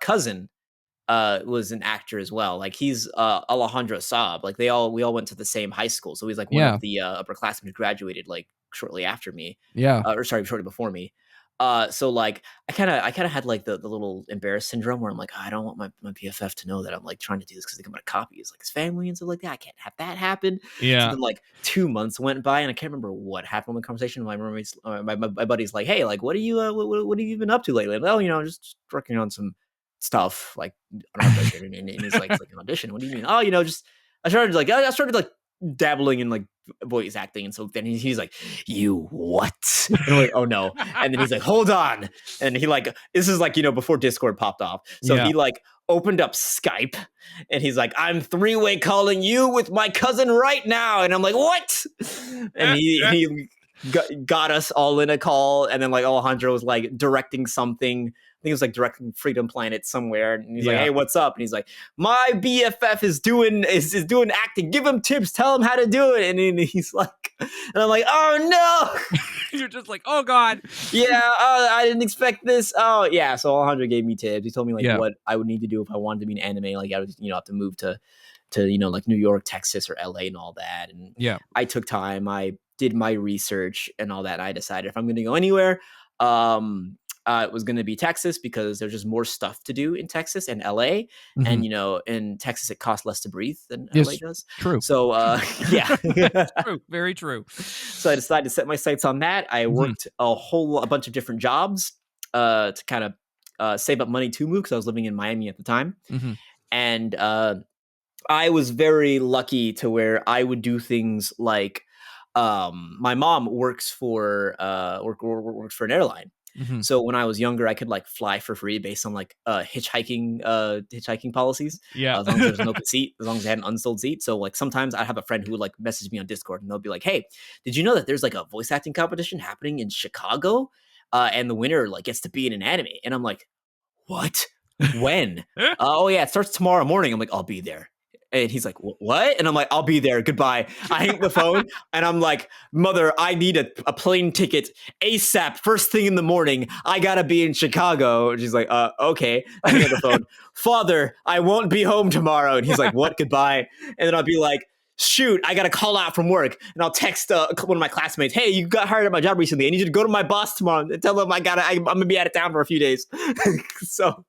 cousin, was an actor as well. Like he's Alejandro Saab. Like we all went to the same high school, so he's like one of the upperclassmen who graduated like shortly after me. Shortly before me. So like I kind of had like the little embarrassed syndrome where I'm like, I don't want my BFF to know that I'm like trying to do this because they come out of copies, like his family and stuff like that. I can't have that happen. Yeah. So then like 2 months went by and I can't remember what happened in the conversation. My roommates, my buddy's like, hey, like what are you what have you been up to lately? I'm like, oh, just working on some stuff like an audition. And he's like an audition. What do you mean? Oh, I started like dabbling in like voice acting, and so then he's like, you what? And I'm like, oh no. And then he's like, hold on. And he like, this is like before Discord popped off, so he like opened up Skype, and he's like, I'm three-way calling you with my cousin right now. And I'm like, what? And he got us all in a call, and then like Alejandro was like directing something. I think it was like directing Freedom Planet somewhere, and he's like, "Hey, what's up?" And he's like, "My BFF is doing acting. Give him tips. Tell him how to do it." And then he's like, and I'm like, "Oh no!" You're just like, "Oh God." Yeah, I didn't expect this. Oh yeah. So Alejandro gave me tips. He told me like what I would need to do if I wanted to be an anime. Like I would have to move to like New York, Texas, or LA, and all that. And I took time. I did my research and all that. And I decided if I'm going to go anywhere, it was going to be Texas because there's just more stuff to do in Texas and LA. And, in Texas, it costs less to breathe than LA does. True. So, yeah. True. Very true. So I decided to set my sights on that. I worked a bunch of different jobs to kind of save up money to move because I was living in Miami at the time. And I was very lucky to where I would do things like my mom works for an airline. So when I was younger, I could like fly for free based on like hitchhiking policies. Yeah. As long as there was an open seat, as long as I had an unsold seat. So like sometimes I'd have a friend who would like message me on Discord and they'll be like, "Hey, did you know that there's like a voice acting competition happening in Chicago? And the winner like gets to be in an anime." And I'm like, "What? When?" "Oh yeah, it starts tomorrow morning." I'm like, "I'll be there." And he's like, "What?" And I'm like, "I'll be there. Goodbye." I hang the phone and I'm like, "Mother, I need a plane ticket ASAP. First thing in the morning. I gotta be in Chicago." And she's like, "Okay." I hang up the phone. "Father, I won't be home tomorrow." And he's like, "What? Goodbye." And then I'll be like, "Shoot, I got to call out from work." And I'll text one of my classmates, "Hey, you got hired at my job recently. I need you to go to my boss tomorrow and tell him I'm going to be out of town for a few days." So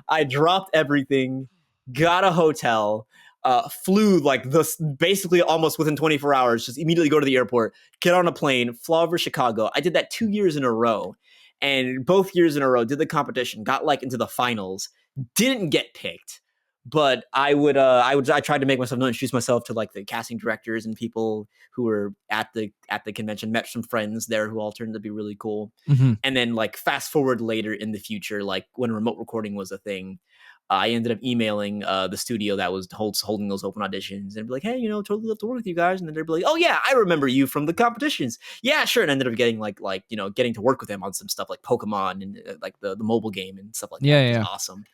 I dropped everything, got a hotel, flew like this basically almost within 24 hours, just immediately go to the airport, get on a plane, fly over Chicago. I did that 2 years in a row. And both years in a row, did the competition, got like into the finals, didn't get picked. But I tried to make myself known, introduce myself to like the casting directors and people who were at the convention, met some friends there who all turned to be really cool. And then like fast forward later in the future, like when remote recording was a thing, I ended up emailing the studio that was holding those open auditions and be like, "Hey, totally love to work with you guys." And then they'd be like, "Oh yeah, I remember you from the competitions. Yeah, sure." And I ended up getting getting to work with them on some stuff like Pokemon and like the mobile game and stuff like that. Yeah, which is awesome.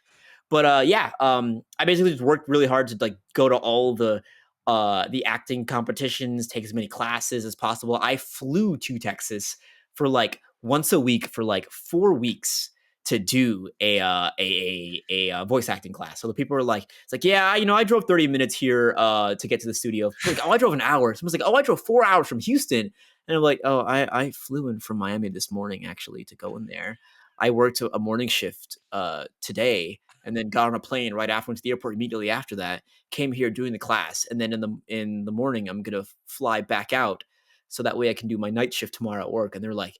But I basically just worked really hard to like go to all the acting competitions, take as many classes as possible. I flew to Texas for like once a week for like 4 weeks to do a voice acting class. So the people were like, it's like, "Yeah, I drove 30 minutes here to get to the studio." Like, "Oh, I drove an hour." Someone's like, "Oh, I drove 4 hours from Houston." And I'm like, "Oh, I flew in from Miami this morning actually to go in there. I worked a morning shift today, and then got on a plane right after, went to the airport immediately after that, came here doing the class, and then in the morning I'm gonna fly back out so that way I can do my night shift tomorrow at work." And they're like,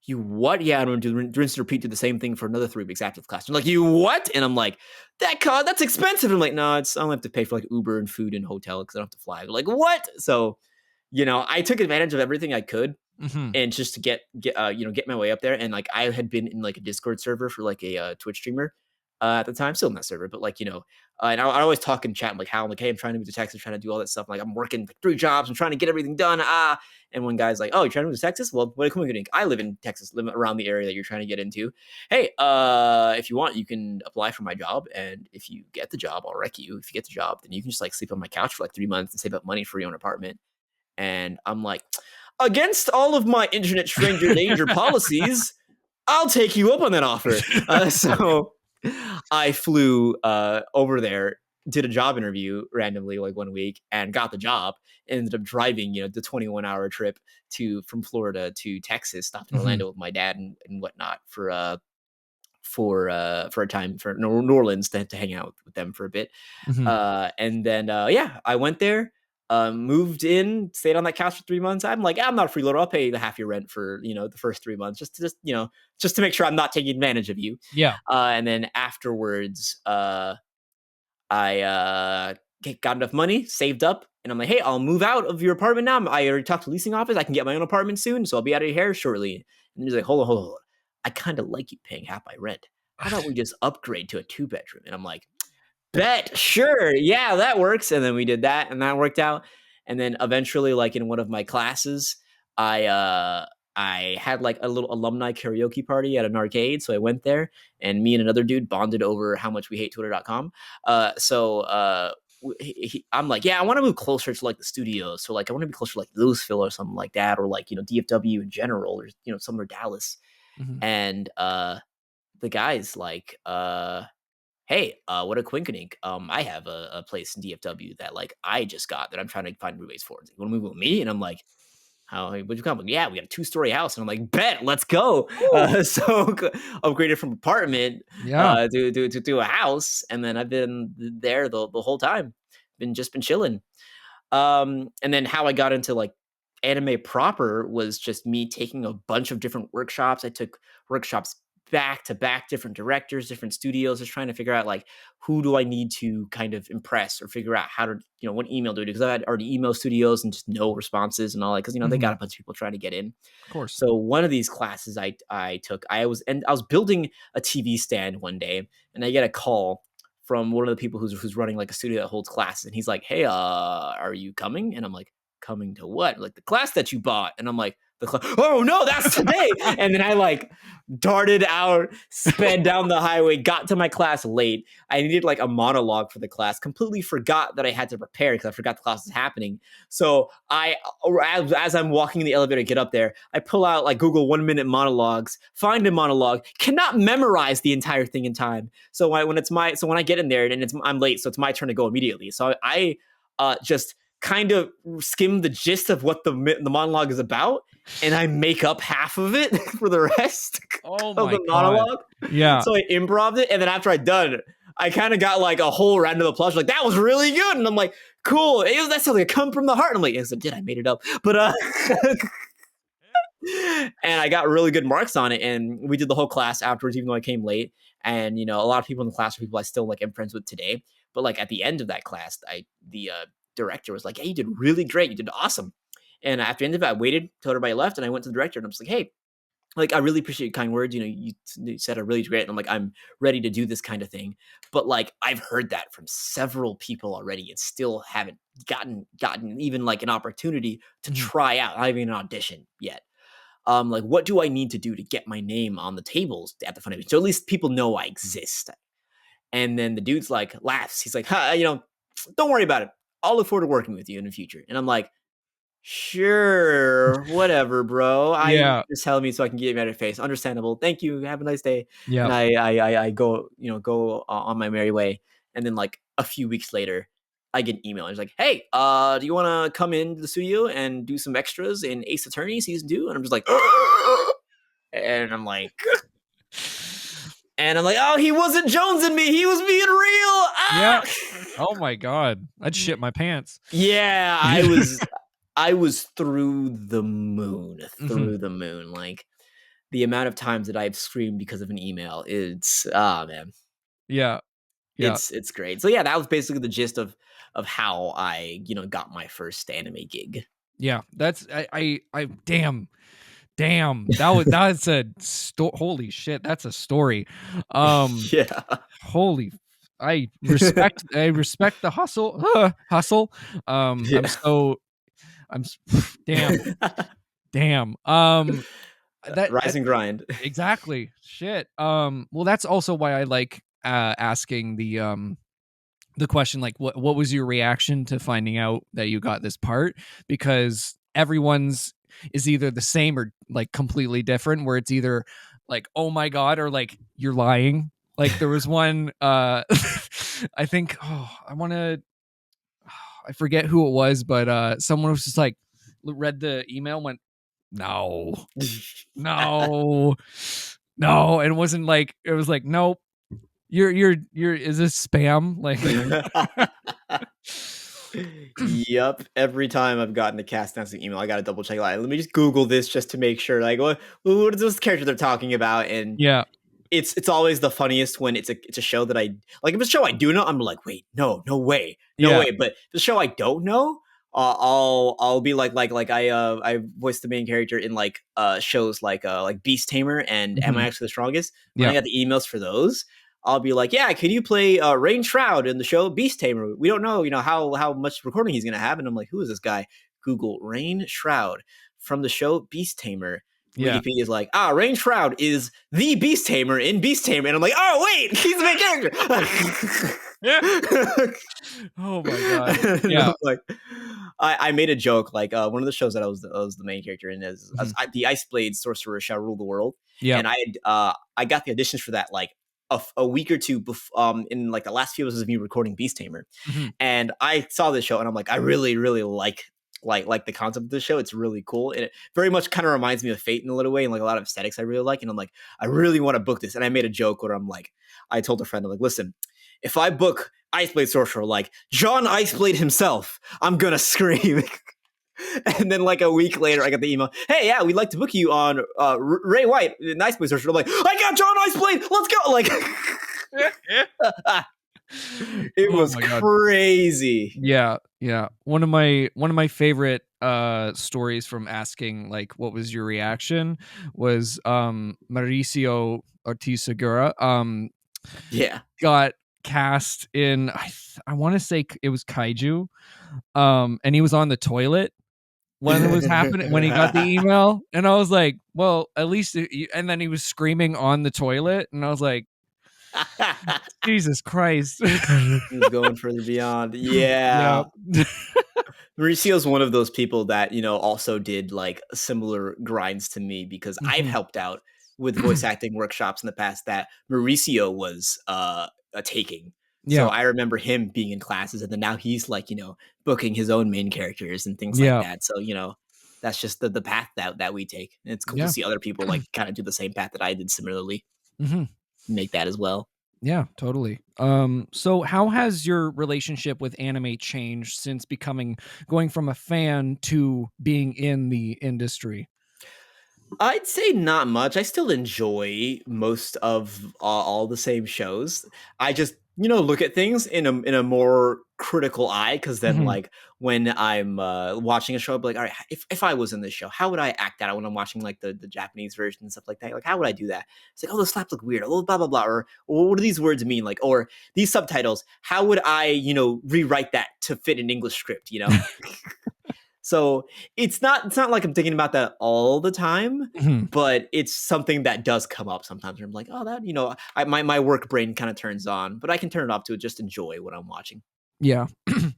"You what?" "Yeah, I'm gonna do rinse and repeat, do the same thing for another 3 weeks after the class." They're like, "You what?" And I'm like, "That's expensive." I'm like, "No, I don't have to pay for like Uber and food and hotel because I don't have to fly." They're like, "What?" So, I took advantage of everything I could. And just to get my way up there. And like I had been in like a Discord server for like a Twitch streamer at the time, still in that server, but like and I always talk in chat like how I'm like, "Hey, I'm trying to move to Texas, trying to do all that stuff. Like I'm working like 3 jobs, I'm trying to get everything done." And one guy's like, "Oh, you're trying to move to Texas? Well, what are you doing?" "I live in Texas, live around the area that you're trying to get into. Hey, if you want, you can apply for my job, and if you get the job, I'll wreck you. If you get the job, then you can just like sleep on my couch for like 3 months and save up money for your own apartment." And I'm like, "Against all of my internet stranger danger policies, I'll take you up on that offer." So I flew over there, did a job interview randomly like 1 week, and got the job. Ended up driving, the 21-hour trip from Florida to Texas. Stopped in Orlando with my dad and whatnot for a time for New Orleans to hang out with them for a bit. And then I went there. Moved in, stayed on that couch for 3 months. I'm like, "I'm not a freeloader. I'll pay the half your rent for, the first 3 months, just to make sure I'm not taking advantage of you." Yeah. And then afterwards, I got enough money, saved up, and I'm like, "Hey, I'll move out of your apartment now. I already talked to the leasing office. I can get my own apartment soon, so I'll be out of here shortly." And he's like, hold on. "I kind of like you paying half my rent. how about we just upgrade to a 2-bedroom? And I'm like, bet, sure, yeah, that works. And then we did that, and that worked out. And then eventually, like in one of my classes, I had like a little alumni karaoke party at an arcade. So I went there, and me and another dude bonded over how much we hate Twitter.com. I'm like, yeah, I want to move closer to like the studios. So like, I want to be closer to like Louisville or something like that, or like, DFW in general, or somewhere Dallas. Mhm. And the guy's like, hey, what a quinkadink. I have a place in DFW that like I just got that I'm trying to find roommates for. He's like, you want to move with me? And I'm like, how would you come? Like, yeah, we got a 2-story house. And I'm like, bet, let's go. Upgraded from apartment Yeah. to a house. And then I've been there the whole time. Been chilling. And then how I got into like anime proper was just me taking a bunch of different workshops. I took workshops back to back, different directors, different studios, just trying to figure out like who do I need to kind of impress or figure out how to, what email do I do? Because I had already emailed studios and just no responses and all that. Because they got a bunch of people trying to get in. Of course. So one of these classes I took, I was building a TV stand one day, and I get a call from one of the people who's running like a studio that holds classes, and he's like, "Hey, are you coming?" And I'm like, "Coming to what?" Like, the class that you bought. And I'm like, "Oh no, that's today." And then I like darted out, sped down the highway, got to my class late. I needed like a monologue for the class. Completely forgot that I had to prepare because I forgot the class was happening. So as I'm walking in the elevator to get up there, I pull out like Google 1-minute monologues, find a monologue, cannot memorize the entire thing in time. So when I get in there and I'm late, so it's my turn to go immediately. So I just kind of skim the gist of what the monologue is about, and I make up half of it for the rest of the monologue. Yeah. So I improv it, and then after I'd done, I kind of got like a whole round of applause. Like, that was really good, and I'm like, cool. That sounds like a come from the heart. And I'm like, yes, I did. I made it up, but and I got really good marks on it. And we did the whole class afterwards, even though I came late. And a lot of people in the class are people I still like am friends with today. But like at the end of that class, the director was like, "Hey, you did really great. You did awesome." And after the end of it, I waited till everybody left, and I went to the director, and I was like, "Hey, like, I really appreciate your kind words. You said are really great." And I'm like, "I'm ready to do this kind of thing." But like, I've heard that from several people already, and still haven't gotten even like an opportunity to try out, not even an audition yet. Like, what do I need to do to get my name on the tables at the front of it, so at least people know I exist? And then the dude's like, laughs. He's like, "Don't worry about it. I'll look forward to working with you in the future." And I'm like, "Sure, whatever, bro. Yeah. Just telling me so I can get a better face. Understandable. Thank you. Have a nice day." Yeah. And I go, on my merry way. And then like a few weeks later, I get an email. It's like, "Hey, do you want to come into the studio and do some extras in Ace Attorney season 2?" And I'm just like, and I'm like, "Oh, he wasn't jonesing me. He was being real." Yeah. Oh my God. I'd shit my pants. Yeah, I was through the moon. Like, the amount of times that I've screamed because of an email, it's man. Yeah. Yeah. It's great. So yeah, that was basically the gist of how I, got my first anime gig. Yeah. That's I damn. That's a holy shit. That's a story. Yeah. Holy I respect the hustle. Yeah. I'm damn. That Rise and grind. exactly. Shit. Well, that's also why I like asking the question, like, what was your reaction to finding out that you got this part? Because everyone's is either the same or like completely different, where it's either like, "Oh my God," or like, "You're lying." Like, there was one I think I forget who it was, but someone was just like, read the email and went, "No, no, no," and it was like, "Nope, you're is this spam?" Like Yep. Every time I've gotten a cast announcing email, I gotta double check. Like, let me just Google this just to make sure. Like, what is this character they're talking about? And yeah. it's always the funniest when it's a show that I like. If it's a show I do know, I'm like, wait, no way, no Yeah. way. But the show I don't know, I'll be like I voiced the main character in like shows like Beast Tamer and Am I Actually the Strongest? When I Yeah. got the emails for those, I'll be like, yeah, can you play Rain Shroud in the show Beast Tamer? We don't know, how much recording he's gonna have, and I'm like, who is this guy? Google Rain Shroud from the show Beast Tamer. Yeah. Wikipedia is like, Rain Shroud is the Beast Tamer in Beast Tamer, and I'm like, oh wait, he's the main character. Oh my god. And Yeah. I'm like, I made a joke like one of the shows that I was the main character in is the Ice Blade Sorcerer Shall Rule the World, Yeah. and I got the auditions for that like a week or two in like the last few episodes of me recording Beast Tamer, and I saw this show and I'm like, I really like the concept of the show. It's really cool, and it very much kind of reminds me of Fate in a little way, and like a lot of aesthetics I really like. And I'm like, I really want to book this. And I made a joke where I'm like, I told a friend, I'm like, listen, if I book Iceblade Sorcerer like John Iceblade himself, I'm gonna scream. And then like a week later, I got the email, hey, yeah, we'd like to book you on Ray White, an Iceblade Sorcerer. I'm like, I got John Iceblade, let's go! Like, it was crazy. Yeah. One of my favorite stories from asking like what was your reaction was Mauricio Ortiz Segura got cast in I want to say it was Kaiju, and he was on the toilet when it was happening, when he got the email, and I was like, well, at least and then he was screaming on the toilet, and I was like, Jesus Christ. He was going further beyond. Yeah. Mauricio's one of those people that, also did like similar grinds to me, because I've helped out with voice acting workshops in the past that Mauricio was taking. Yeah. So I remember him being in classes, and then now he's like, booking his own main characters and things like that. So, that's just the path that we take. And it's cool to see other people like kind of do the same path that I did similarly. Make that as well. Yeah, totally. So how has your relationship with anime changed since going from a fan to being in the industry? I'd say not much. I still enjoy most of all the same shows. I just, look at things in a more critical eye, because then, like, when I'm watching a show, I'll be like, all right, if I was in this show, how would I act out when I'm watching like the Japanese version and stuff like that? Like, how would I do that? It's like, oh, the slaps look weird. Oh, blah blah blah. Or what do these words mean? Like, or these subtitles. How would I, rewrite that to fit an English script? So it's not like I'm thinking about that all the time, but it's something that does come up sometimes where I'm like, oh, that, my work brain kind of turns on, but I can turn it off to just enjoy what I'm watching. Yeah.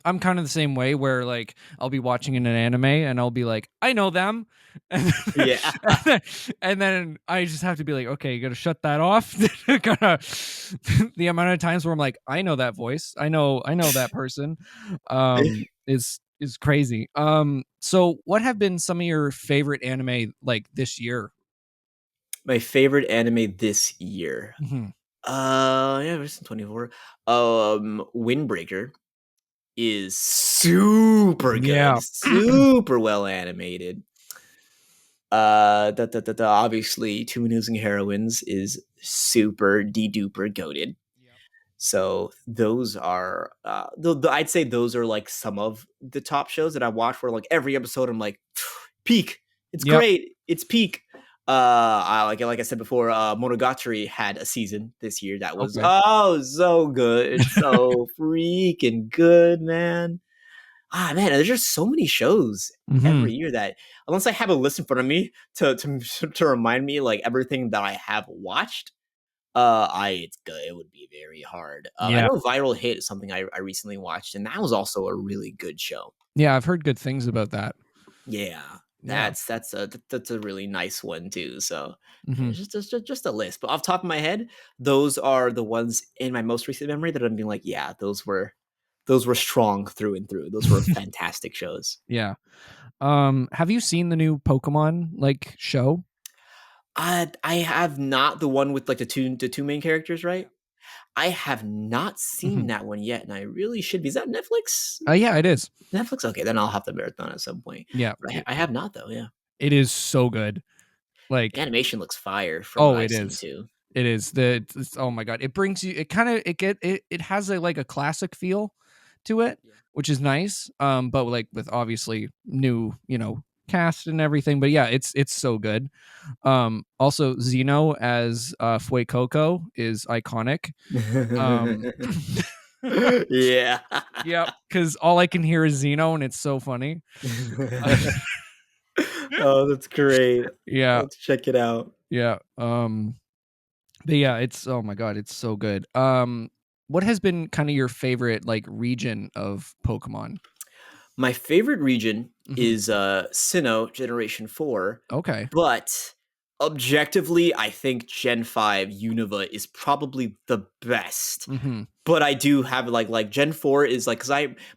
I'm kind of the same way, where like I'll be watching an anime and I'll be like, I know them. And then I just have to be like, okay, you got to shut that off. The amount of times where I'm like, I know that voice. I know that person. Is crazy. So what have been some of your favorite anime like this year? My favorite anime this year. Yeah, version 24. Windbreaker is super good, super well animated. Obviously, Two Losing Heroines is super de-duper goated. So those are, I'd say those are like some of the top shows that I watch, where like every episode I'm like, peak. It's great. It's peak. Like I said before, Monogatari had a season this year that was so good. It's so freaking good, man. Man, there's just so many shows every year that, unless I have a list in front of me to remind me like everything that I have watched, it's good. It would be very hard. I know Viral Hit is something I recently watched, and that was also a really good show. Yeah, I've heard good things about that. Yeah. That's a really nice one too. So just a list. But off the top of my head, those are the ones in my most recent memory that I'm being like, yeah, those were strong through and through. Those were fantastic shows. Yeah. Have you seen the new Pokemon like show? I have not. The one with like the two main characters, right? I have not seen that one yet, and I really should be. Is that Netflix? Yeah, it is. Netflix? Okay, then I'll have to marathon at some point. Yeah. But I have not, though, yeah. It is so good. Like, the animation looks fire from what I've seen, too. It is. Oh my God. It brings you, it has a like a classic feel to it. which is nice. But like with obviously new, cast and everything. But yeah, it's so good. Also Xeno as Fuecoco is iconic. Yeah. Yep, because all I can hear is Xeno, and it's so funny. Oh, that's great. Yeah, Let's check it out. yeah. But yeah, it's oh my god, it's so good. What has been kind of your favorite like region of Pokemon? My favorite region Mhm. is Sinnoh Generation 4, Okay. but objectively, I think Gen 5 Unova is probably the best. Mm-hmm. But I do have like Gen 4 is like, cuz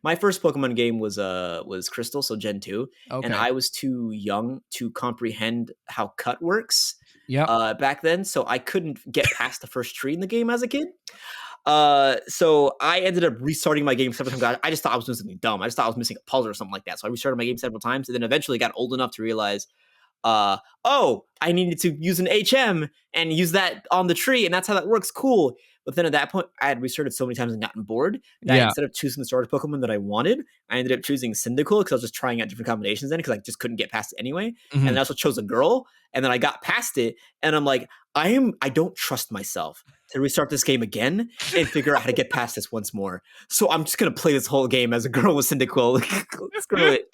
my first Pokemon game was Crystal, so Gen 2, and Okay. I was too young to comprehend how cut works Yep. back then, so I couldn't get past the first tree in the game as a kid. So I ended up restarting my game several times. I just thought I was doing something dumb. I just thought I was missing a puzzle or something like that. So I restarted my game several times, and then eventually got old enough to realize, oh, I needed to use an HM and use that on the tree, and that's how that works. Cool. But then at that point, I had restarted so many times and gotten bored that Yeah. instead of choosing the starter Pokemon that I wanted, I ended up choosing Cyndaquil because I was just trying out different combinations then because I just couldn't get past it anyway. Mhm. And I also chose a girl, and then I got past it, and I'm like, I don't trust myself to restart this game again and figure out how to get past this once more. So I'm just gonna play this whole game as a girl with Cyndaquil. Screw it.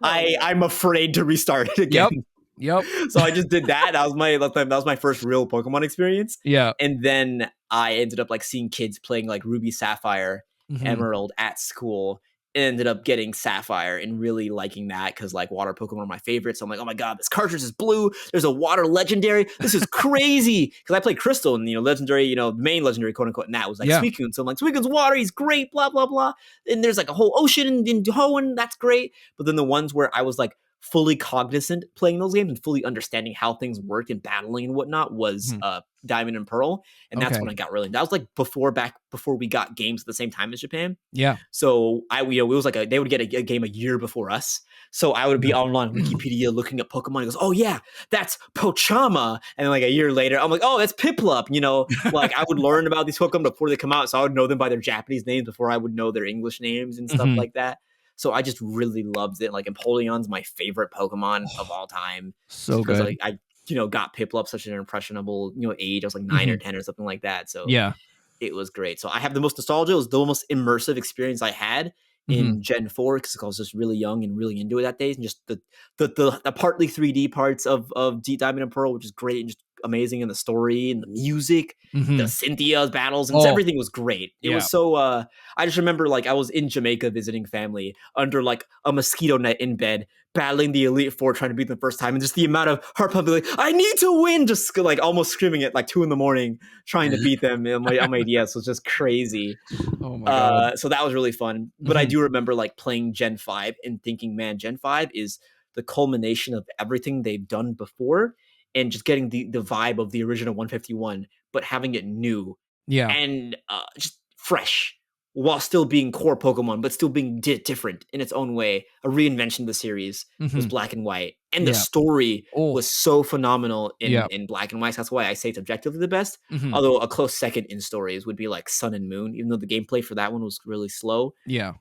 I'm afraid to restart it again. Yep. Yep. So I just did that. That was my first real Pokemon experience. Yeah. And then I ended up like seeing kids playing like Ruby Sapphire, Mhm. Emerald at school. Ended up getting Sapphire and really liking that because like water Pokemon are my favorites. So I'm like, oh my god, this cartridge is blue. There's a water legendary. This is crazy. Because I played Crystal and legendary, main legendary quote unquote, and that was like Yeah. Suicune. So I'm like, Suicune's water, he's great, blah blah blah. And there's like a whole ocean in Hoenn, that's great. But then the ones where I was like fully cognizant playing those games and fully understanding how things worked and battling and whatnot was Mhm. Diamond and Pearl. And that's Okay. when I got really, that was like before we got games at the same time as Japan. Yeah. So it was like they would get a game a year before us. So I would be online Wikipedia looking at Pokemon. He goes, oh yeah, that's Pochama. And then like a year later, I'm like, oh, that's Piplup. Like I would learn about these Pokemon before they come out. So I would know them by their Japanese names before I would know their English names and stuff Mhm. like that. So I just really loved it. Like Empoleon's my favorite Pokemon of all time. So Because good. I got Piplup such an impressionable, age. I was like 9 or 10 or something like that. So Yeah. it was great. So I have the most nostalgia. It was the most immersive experience I had in Gen 4 because I was just really young and really into it that day. And just the partly 3D parts of Deep Diamond and Pearl, which is great and just amazing, and the story and the music, the Cynthia's battles, and everything was great. It was so I just remember like I was in Jamaica visiting family under like a mosquito net in bed, battling the Elite Four, trying to beat them the first time, and just the amount of heart pumping, like, I need to win, just like almost screaming at like 2 a.m, trying to beat them on my DS was just crazy. Oh my god. So that was really fun. But I do remember like playing Gen 5 and thinking, man, Gen 5 is the culmination of everything they've done before and just getting the vibe of the original 151, but having it new Yeah. and just fresh while still being core Pokemon, but still being different in its own way. A reinvention of the series was Black and White. And the Yeah. story Oh. was so phenomenal Yeah. in Black and White. So that's why I say it's objectively the best. Mhm. Although a close second in stories would be like Sun and Moon, even though the gameplay for that one was really slow. Yeah.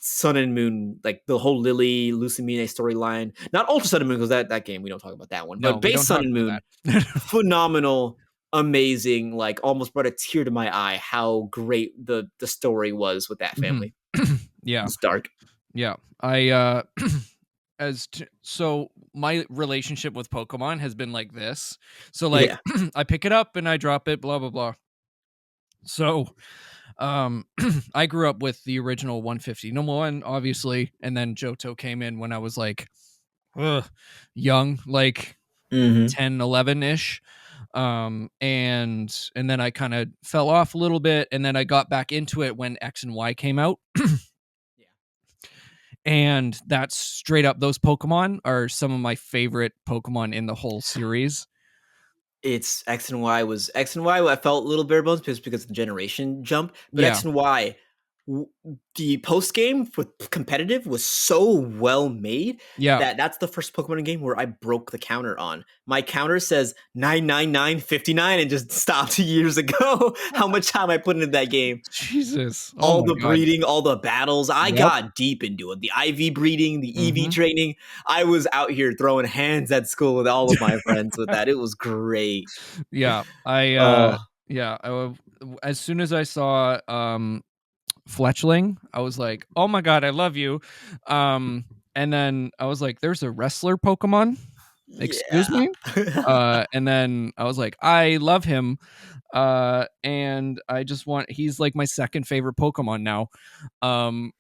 Sun and Moon, like the whole Lily Lucamine storyline, not Ultra Sun and Moon, because that game we don't talk about that one, No, but we base don't Sun talk and about Moon, that. phenomenal, amazing, like almost brought a tear to my eye how great the story was with that family. Yeah. It's dark. Yeah. So my relationship with Pokemon has been like this. So like Yeah. I pick it up and I drop it, blah blah blah. So I grew up with the original 151 obviously, and then Johto came in when I was like young, like Mm-hmm. 10 11ish. And then I kind of fell off a little bit, and then I got back into it when X and Y came out. And that's straight up, those Pokemon are some of my favorite Pokemon in the whole series. It's X and Y. I felt a little bare bones because of the generation jump, but Yeah. X and Y the post game for competitive was so well made Yeah. that that's the first Pokemon game where I broke the counter on. My counter says 99959 and just stopped years ago. How much time I put into that game. Jesus. Oh All my the god. breeding, all the battles. I Yep. got deep into it. The IV breeding, the EV Mhm. training. I was out here throwing hands at school with all of my friends with that. It was great. Yeah. Oh, Yeah, as soon as I saw Fletchling, I was like, "Oh my god, I love you." And then I was like, "There's a wrestler Pokemon? Excuse yeah. me?" And then I was like, "I love him." And I just want he's like my second favorite Pokemon now.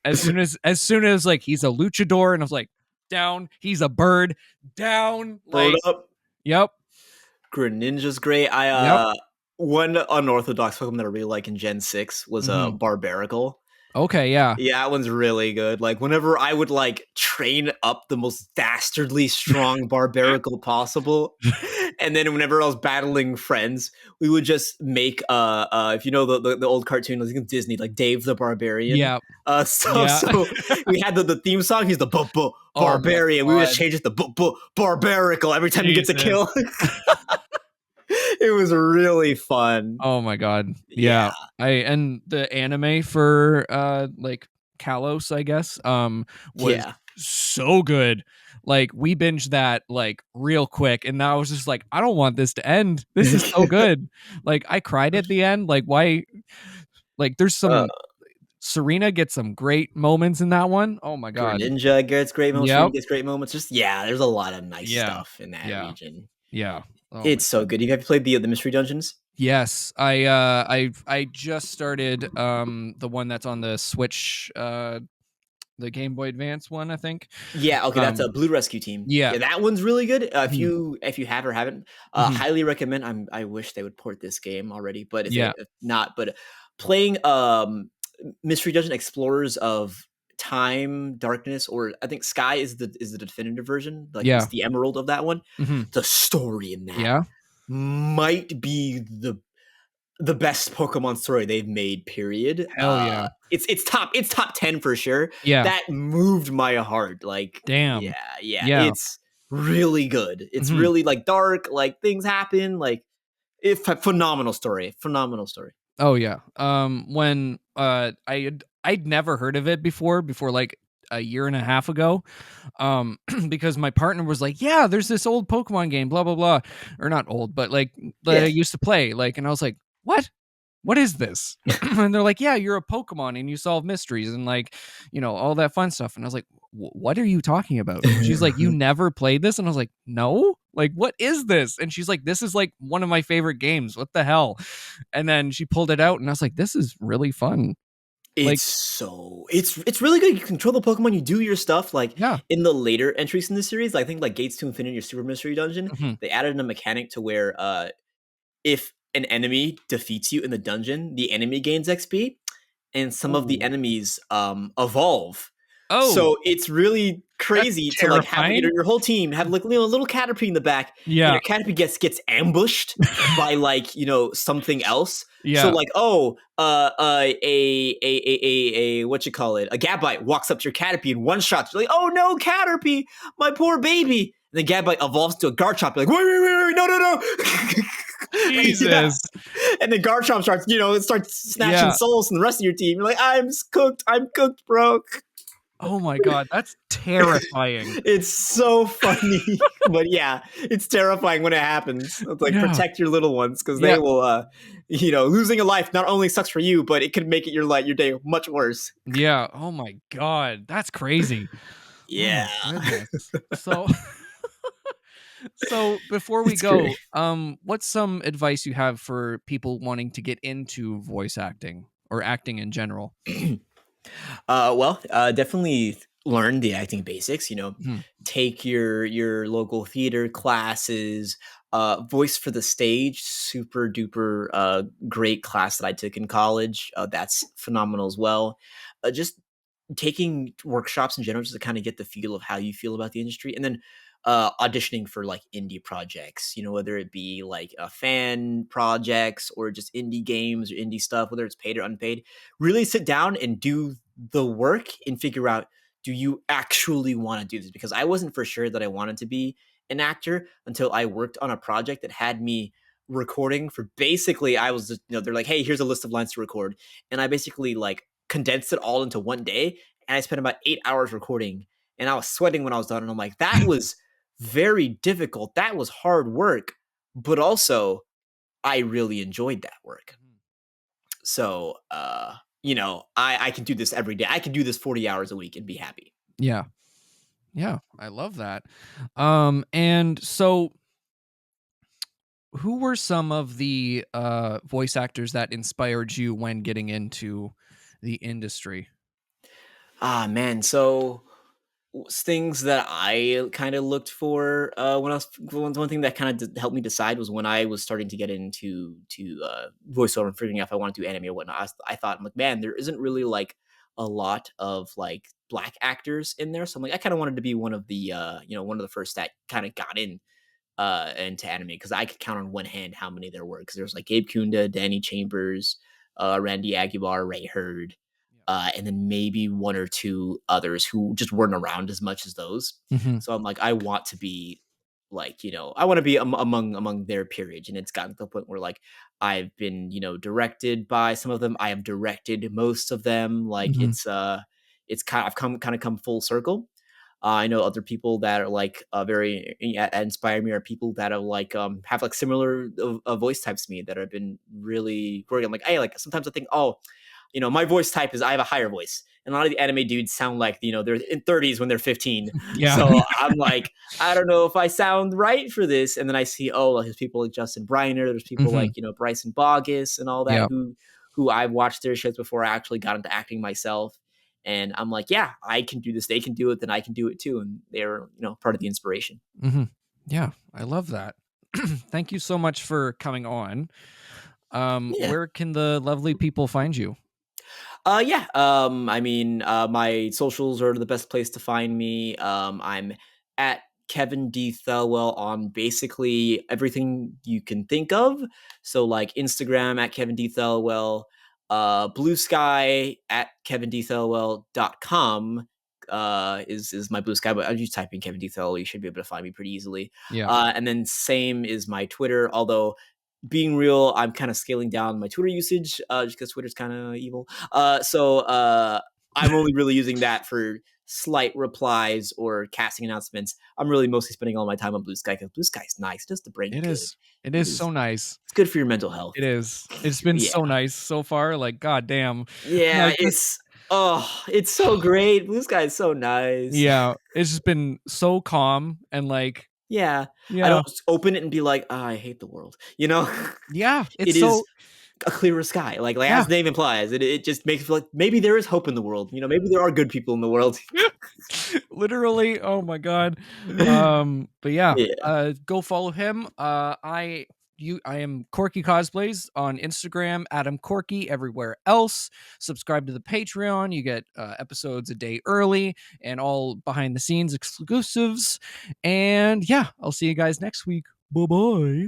As soon as like he's a luchador and I was like, "Down, he's a bird." Down, Bird like, up. yep. Greninja's great. Yep. One unorthodox Pokemon that I really like in Gen 6 was Mhm. Barbaracle. Okay, yeah. Yeah, that one's really good. Like whenever I would like train up the most dastardly strong Barbaracle possible, and then whenever I was battling friends, we would just make if you know the old cartoon, I think it's Disney, like Dave the Barbarian. Yeah. So Yeah. so we had the theme song. He's the Oh my barbarian. We would just god. change it to Barbaracle every time he gets a Jesus. kill. It was really fun. Oh my god. Yeah, Yeah. And the anime for like Kalos, I guess, was yeah. so good. Like we binged that like real quick and I was just like, I don't want this to end. This is so good. Like I cried at the end. Like why like there's uh, some Serena gets some great moments in that one. Oh my god. Greninja gets great moments. Yep. Serena gets great moments. Just yeah, there's a lot of nice Yeah. stuff in that Yeah. region. Yeah. Oh my It's so good. Have you played the mystery dungeons? Yes, I just started the one that's on the Switch, the Game Boy Advance one, I think. Yeah, okay, that's a Um Blue Rescue Team. yeah. Yeah, that one's really good. Mhm, If you have or haven't, mhm. highly recommend. I wish they would port this game already, but Yeah. if not, but playing Mystery Dungeon Explorers of Time, Darkness, or I think Sky is the definitive version. Like it's Yeah. the Emerald of that one. Mhm. The story in that Yeah. might be the best Pokemon story they've made. Period. Hell yeah. It's top 10 for sure. Yeah. That moved my heart. Like Damn. yeah, Yeah. it's really good. It's Mhm. really like dark. Like things happen. Like phenomenal story. Phenomenal story. Oh yeah. When I'd never heard of it before like a year and a half ago. Because my partner was like, "Yeah, there's this old Pokemon game, blah blah blah." Or not old, but like that I Yeah. used to play. Like and I was like, "What? What is this?" And they're like, "Yeah, you're a Pokemon and you solve mysteries and like, all that fun stuff." And I was like, "What are you talking about?" And she's like, "You never played this?" And I was like, "No. Like, what is this?" And she's like, "This is like one of my favorite games. What the hell?" And then she pulled it out and I was like, "This is really fun." Like, It's really good. You control the Pokemon, you do your stuff. Like yeah. in the later entries in the series, I think like Gates to Infinity or Super Mystery Dungeon, Mhm. they added a mechanic to where if an enemy defeats you in the dungeon, the enemy gains XP, and some of the Ooh. enemies evolve. Oh, So it's really that's crazy to like have terrifying. your whole team have like a little Caterpie in the back, and Yeah. your Caterpie gets ambushed by like something else. So Yeah. like a what you call it, a Gabite walks up to your Caterpie and one shot. You're like, oh no, Caterpie, my poor baby. And then Gabite evolves to a Garchomp. You're like, wait, no. Yeah. Jesus. And then Garchomp starts, it starts snatching Yeah. souls from the rest of your team. You're like, I'm cooked, bro. Oh my god, that's terrifying. It's so funny. But yeah, it's terrifying when it happens. It's like Yeah. protect your little ones because Yeah. they will losing a life not only sucks for you, but it could make it your day much worse. Yeah. Oh my god, that's crazy. Oh Yeah. my goodness. So so before we It's great. go, what's some advice you have for people wanting to get into voice acting or acting in general? Definitely learn the acting basics. Mhm. Take your local theater classes. Voice for the stage, super duper great class that I took in college. That's phenomenal as well. Just taking workshops in general just to kind of get the feel of how you feel about the industry, and then auditioning for like indie projects, whether it be like fan projects or just indie games or indie stuff, whether it's paid or unpaid. Really sit down and do the work and figure out, do you actually want to do this? Because I wasn't for sure that I wanted to be an actor until I worked on a project that had me recording for basically, I was just, they're like, hey, here's a list of lines to record. And I basically like condensed it all into one day. And I spent about 8 hours recording, and I was sweating when I was done. And I'm like, that was very difficult. That was hard work, but also I really enjoyed that work. So, I can do this every day. I can do this 40 hours a week and be happy. Yeah. Yeah. I love that. And so who were some of the voice actors that inspired you when getting into the industry? Ah, man. So things that I kind of looked for when I was one thing that kind of helped me decide was when I was starting to get into voiceover and figuring out if I want to do anime or whatnot. I thought, I'm like, man, there isn't really like a lot of like black actors in there, so I'm like, I kind of wanted to be one of the one of the first that kind of got into anime, because I could count on one hand how many there were, because there was like Gabe Kunda, Danny Chambers, Randy Aguilar, Ray Hurd, and then maybe one or two others who just weren't around as much as those. Mm-hmm. So I'm like, I want to be like, I want to be among their peerage. And it's gotten to the point where like I've been, directed by some of them. I have directed most of them. Like Mhm. it's I've come full circle. I know other people that are like very inspire me, are people that are like have like similar voice types to me that have been really growing. I'm like, hey, like sometimes I think, oh, my voice type is, I have a higher voice. And a lot of the anime dudes sound like, they're in 30s when they're 15. Yeah. So I'm like, I don't know if I sound right for this. And then I see, oh, there's people like Justin Briner, there's people Mhm. like, Bryson Bogus and all that, Yeah. who I've watched their shows before I actually got into acting myself. And I'm like, yeah, I can do this. They can do it, then I can do it too. And they're, part of the inspiration. Mhm. Yeah, I love that. Thank you so much for coming on. Yeah. Where can the lovely people find you? Yeah. My socials are the best place to find me. I'm at Kevin D Thelwell on basically everything you can think of. So like Instagram at Kevin D Thelwell, Blue Sky at KevinDThelwell.com is my Blue Sky, but I'll just type in Kevin D Thelwell. You should be able to find me pretty easily. Yeah. And then same is my Twitter, although being real, I'm kind of scaling down my Twitter usage just because Twitter's kind of evil. I'm only really using that for slight replies or casting announcements. I'm really mostly spending all my time on Blue Sky, because Blue Sky's nice. It does the brain It good. is. It is so nice. It's good for your mental health. It is. It's been Yeah. so nice so far. Like, goddamn. Yeah, Like, it's so great. Blue Sky is so nice. yeah, it's just been so calm and like, Yeah. I yeah, don't just open it and be like, oh, I hate the world. yeah. It's It is so a clearer sky. Like yeah. as the name implies, it just makes it feel like maybe there is hope in the world. Maybe there are good people in the world. Literally. Oh my god. But yeah, Yeah. go follow him. I am Corky Cosplays on Instagram, Adam Corky everywhere else. Subscribe to the Patreon. You get episodes a day early and all behind the scenes exclusives. And yeah, I'll see you guys next week. Bye bye.